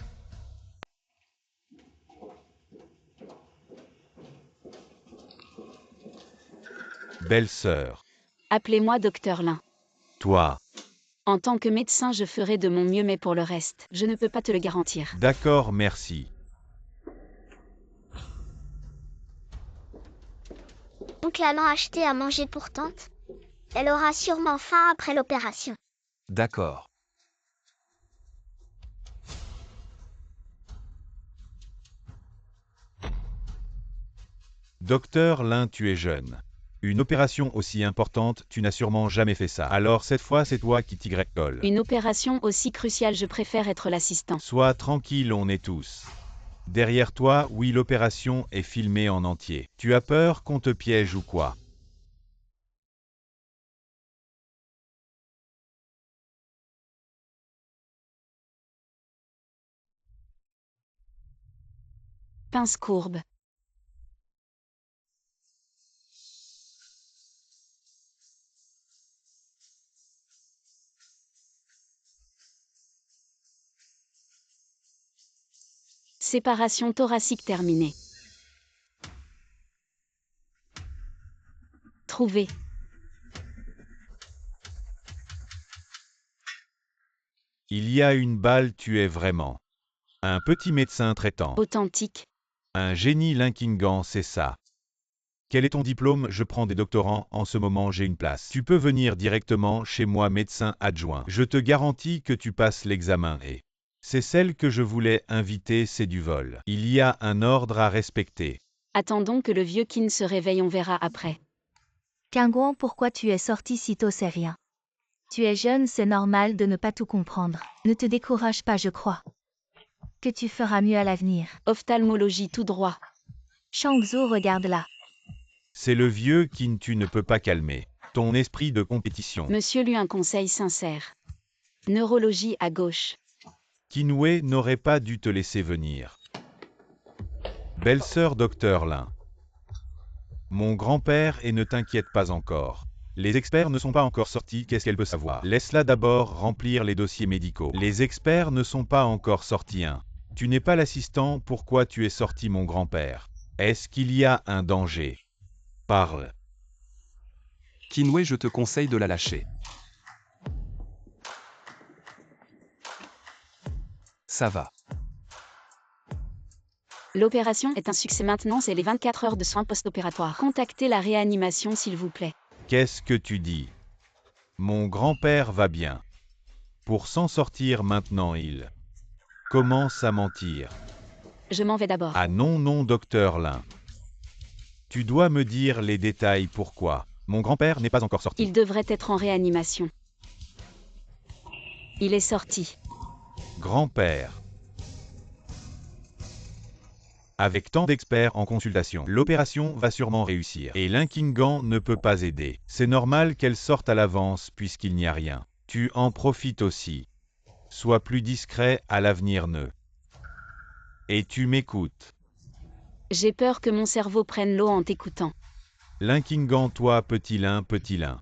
Belle-sœur. Appelez-moi Docteur Lin. Toi. En tant que médecin, je ferai de mon mieux, mais pour le reste, je ne peux pas te le garantir. D'accord, merci. Oncle Alain a acheté à manger pour tante. Elle aura sûrement faim après l'opération. D'accord. Docteur Lin, tu es jeune. Une opération aussi importante, tu n'as sûrement jamais fait ça. Alors cette fois, c'est toi qui t'y colle. Une opération aussi cruciale, je préfère être l'assistant. Sois tranquille, on est tous. Derrière toi, oui, l'opération est filmée en entier. Tu as peur qu'on te piège ou quoi? Pince courbe. Séparation thoracique terminée. Trouvé. Il y a une balle, tu es vraiment un petit médecin traitant. Authentique. Un génie Linkingan, c'est ça. Quel est ton diplôme? Je prends des doctorants, en ce moment j'ai une place. Tu peux venir directement chez moi, médecin adjoint. Je te garantis que tu passes l'examen et... C'est celle que je voulais inviter, c'est du vol. Il y a un ordre à respecter. Attendons que le vieux Kin se réveille, on verra après. Kingguang, pourquoi tu es sorti si tôt, c'est rien. Tu es jeune, c'est normal de ne pas tout comprendre. Ne te décourage pas, je crois. Que tu feras mieux à l'avenir. Ophtalmologie tout droit. Shangzhou, regarde là. C'est le vieux Qin, tu ne peux pas calmer ton esprit de compétition. Monsieur lui un conseil sincère. Neurologie à gauche. Qinwei n'aurait pas dû te laisser venir. Belle-sœur docteur Lin. Mon grand-père, et ne t'inquiète pas encore. Les experts ne sont pas encore sortis, qu'est-ce qu'elle peut savoir? Laisse-la d'abord remplir les dossiers médicaux. Les experts ne sont pas encore sortis. Tu n'es pas l'assistant, pourquoi tu es sorti, mon grand-père? Est-ce qu'il y a un danger? Parle. Qinwei, je te conseille de la lâcher. Ça va. L'opération est un succès maintenant, c'est les 24 heures de soins post-opératoires. Contactez la réanimation s'il vous plaît. Qu'est-ce que tu dis? Mon grand-père va bien. Pour s'en sortir maintenant, il commence à mentir. Je m'en vais d'abord. Ah non, non, docteur Lin. Tu dois me dire les détails, pourquoi? Mon grand-père n'est pas encore sorti. Il devrait être en réanimation. Il est sorti. Grand-père. Avec tant d'experts en consultation, l'opération va sûrement réussir. Et Linkingan ne peut pas aider. C'est normal qu'elle sorte à l'avance puisqu'il n'y a rien. Tu en profites aussi. Sois plus discret à l'avenir, ne. Et tu m'écoutes. J'ai peur que mon cerveau prenne l'eau en t'écoutant. Linkingan, toi, petit lin, petit lin.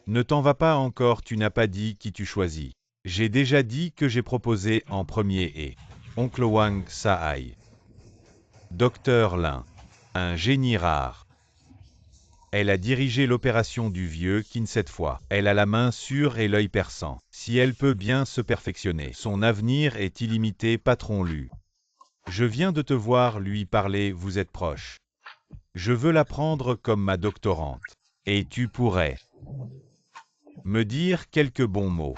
Ne t'en va pas encore, tu n'as pas dit qui tu choisis. J'ai déjà dit que j'ai proposé en premier et... Oncle Wang Saai. Docteur Lin. Un génie rare. Elle a dirigé l'opération du vieux Qin cette fois. Elle a la main sûre et l'œil perçant. Si elle peut bien se perfectionner, son avenir est illimité, patron Lu. Je viens de te voir lui parler, vous êtes proche. Je veux la prendre comme ma doctorante. Et tu pourrais me dire quelques bons mots.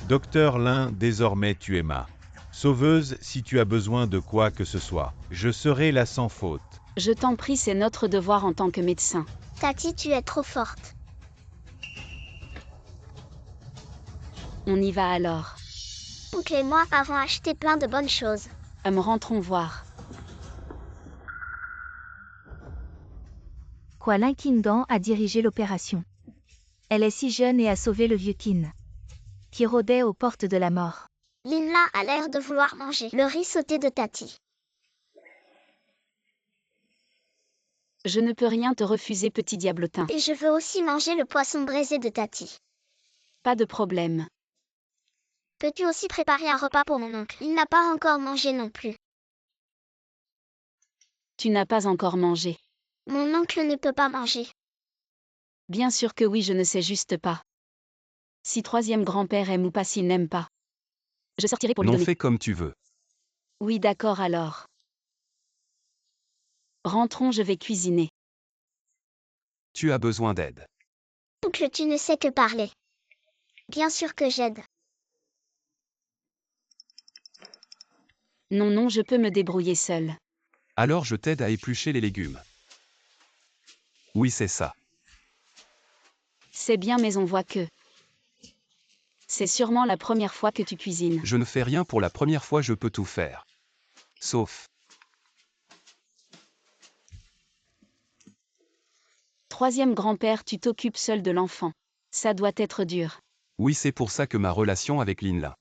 Docteur Lin, désormais tu es ma sauveuse, si tu as besoin de quoi que ce soit. Je serai là sans faute. Je t'en prie, c'est notre devoir en tant que médecin. Tati, tu es trop forte. On y va alors. Oncle et moi avons acheté plein de bonnes choses. Rentrons voir. Quoi, Linkingan a dirigé l'opération. Elle est si jeune et a sauvé le vieux Qin, qui rôdait aux portes de la mort. Linla a l'air de vouloir manger le riz sauté de Tati. Je ne peux rien te refuser, petit diablotin. Et je veux aussi manger le poisson braisé de Tati. Pas de problème. Peux-tu aussi préparer un repas pour mon oncle? Il n'a pas encore mangé non plus. Tu n'as pas encore mangé. Mon oncle ne peut pas manger. Bien sûr que oui, je ne sais juste pas. Si troisième grand-père aime ou pas, s'il n'aime pas. Je sortirai pour lui Non, donner. fais comme tu veux. Oui, d'accord alors. Rentrons, je vais cuisiner. Tu as besoin d'aide. Oncle, tu ne sais que parler. Bien sûr que j'aide. Non, non, je peux me débrouiller seule. Alors je t'aide à éplucher les légumes. Oui, c'est ça. C'est bien, mais on voit que... C'est sûrement la première fois que tu cuisines. Je ne fais rien pour la première fois, je peux tout faire. Sauf... Troisième grand-père, tu t'occupes seul de l'enfant. Ça doit être dur. Oui, c'est pour ça que ma relation avec Linla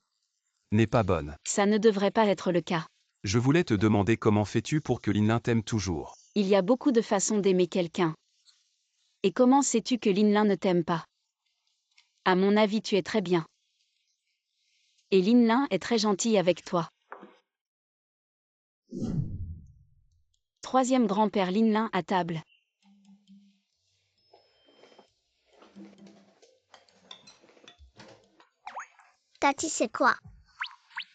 n'est pas bonne. Ça ne devrait pas être le cas. Je voulais te demander comment fais-tu pour que Linla t'aime toujours. Il y a beaucoup de façons d'aimer quelqu'un. Et comment sais-tu que Linlin ne t'aime pas? À mon avis, tu es très bien. Et Linlin est très gentille avec toi. Troisième grand-père Linlin à table. Tati, c'est quoi?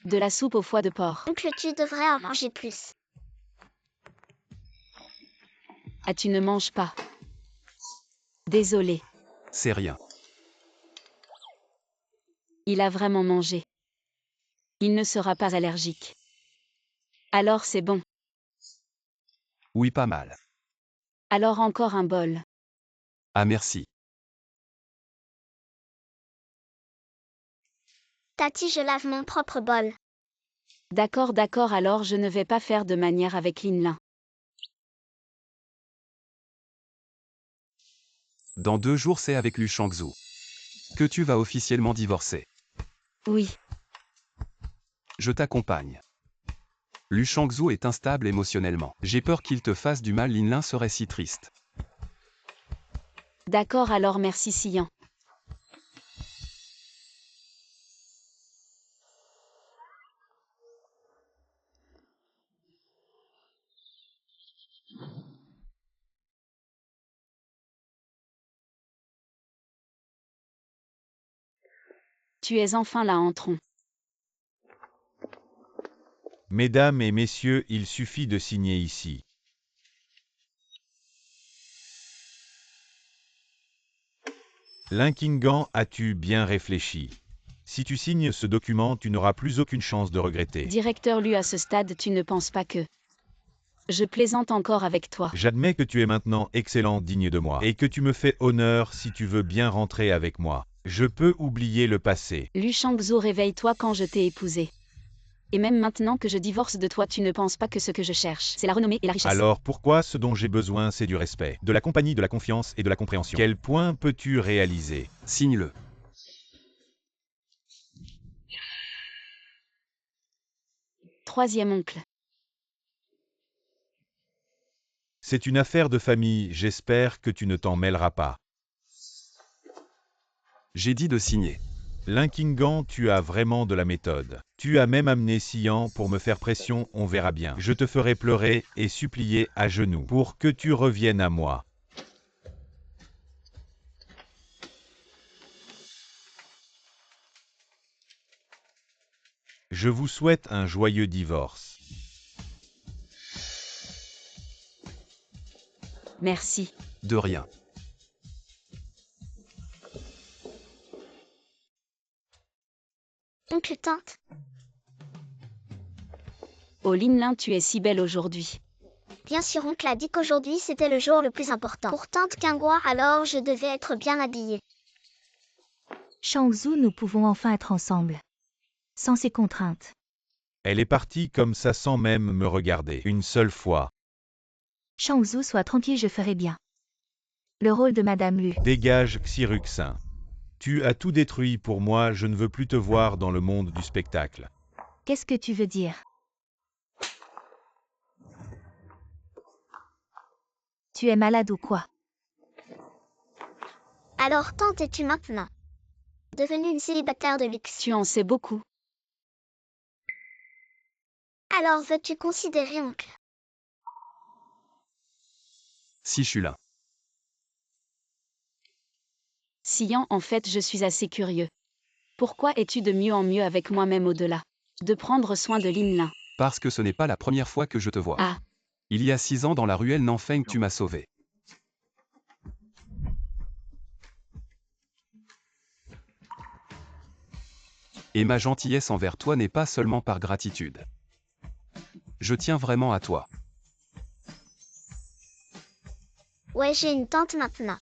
De la soupe au foie de porc. Oncle, tu devrais en manger plus. Ah, tu ne manges pas. Désolé. C'est rien. Il a vraiment mangé. Il ne sera pas allergique. Alors c'est bon. Oui, pas mal. Alors encore un bol. Ah merci. Tati, je lave mon propre bol. D'accord, alors je ne vais pas faire de manière avec Linlin. Dans 2 jours, c'est avec Lu Shangzhu que tu vas officiellement divorcer. Oui, Je t'accompagne. Lu Shangzhu est instable émotionnellement. J'ai peur qu'il te fasse du mal. Linlin serait si triste. d'accord, alors merci Sian. Tu es enfin là, entrons. Mesdames et messieurs, il suffit de signer ici. Linkingan, as-tu bien réfléchi? Si tu signes ce document, tu n'auras plus aucune chance de regretter. Directeur Lu, à ce stade, tu ne penses pas que... Je plaisante encore avec toi. J'admets que tu es maintenant excellent, digne de moi, et que tu me fais honneur si tu veux bien rentrer avec moi. Je peux oublier le passé. Lu Shangzhu, réveille-toi quand je t'ai épousé. Et même maintenant que je divorce de toi, tu ne penses pas que ce que je cherche, c'est la renommée et la richesse. Alors pourquoi ce dont j'ai besoin, c'est du respect, de la compagnie, de la confiance et de la compréhension. Quel point peux-tu réaliser? Signe-le. Troisième oncle. C'est une affaire de famille, j'espère que tu ne t'en mêleras pas. J'ai dit de signer. Linkingan, tu as vraiment de la méthode. Tu as même amené Sian pour me faire pression, on verra bien. Je te ferai pleurer et supplier à genoux pour que tu reviennes à moi. Je vous souhaite un joyeux divorce. Merci. De rien. Oncle, tante. Oh Linlin, tu es si belle aujourd'hui. Bien sûr, oncle a dit qu'aujourd'hui c'était le jour le plus important. Pour tante Kingwa, alors je devais être bien habillée. Shangzhu, nous pouvons enfin être ensemble. Sans ces contraintes. Elle est partie comme ça sans même me regarder, une seule fois. Shangzhu, sois tranquille, je ferai bien. Le rôle de Madame Lu. Dégage, Xiruxin. Tu as tout détruit pour moi, je ne veux plus te voir dans le monde du spectacle. Qu'est-ce que tu veux dire? Tu es malade ou quoi? Alors tante, es-tu maintenant devenue une célibataire de luxe? Tu en sais beaucoup. Alors veux-tu considérer oncle? Si je suis là. Sian, en fait, je suis assez curieux. Pourquoi es-tu de mieux en mieux avec moi-même au-delà de prendre soin de Linlin? Parce que ce n'est pas la première fois que je te vois. Ah, Il y a 6 ans dans la ruelle Nanfeng, tu m'as sauvé. Et ma gentillesse envers toi n'est pas seulement par gratitude. Je tiens vraiment à toi. Ouais, j'ai une tante maintenant.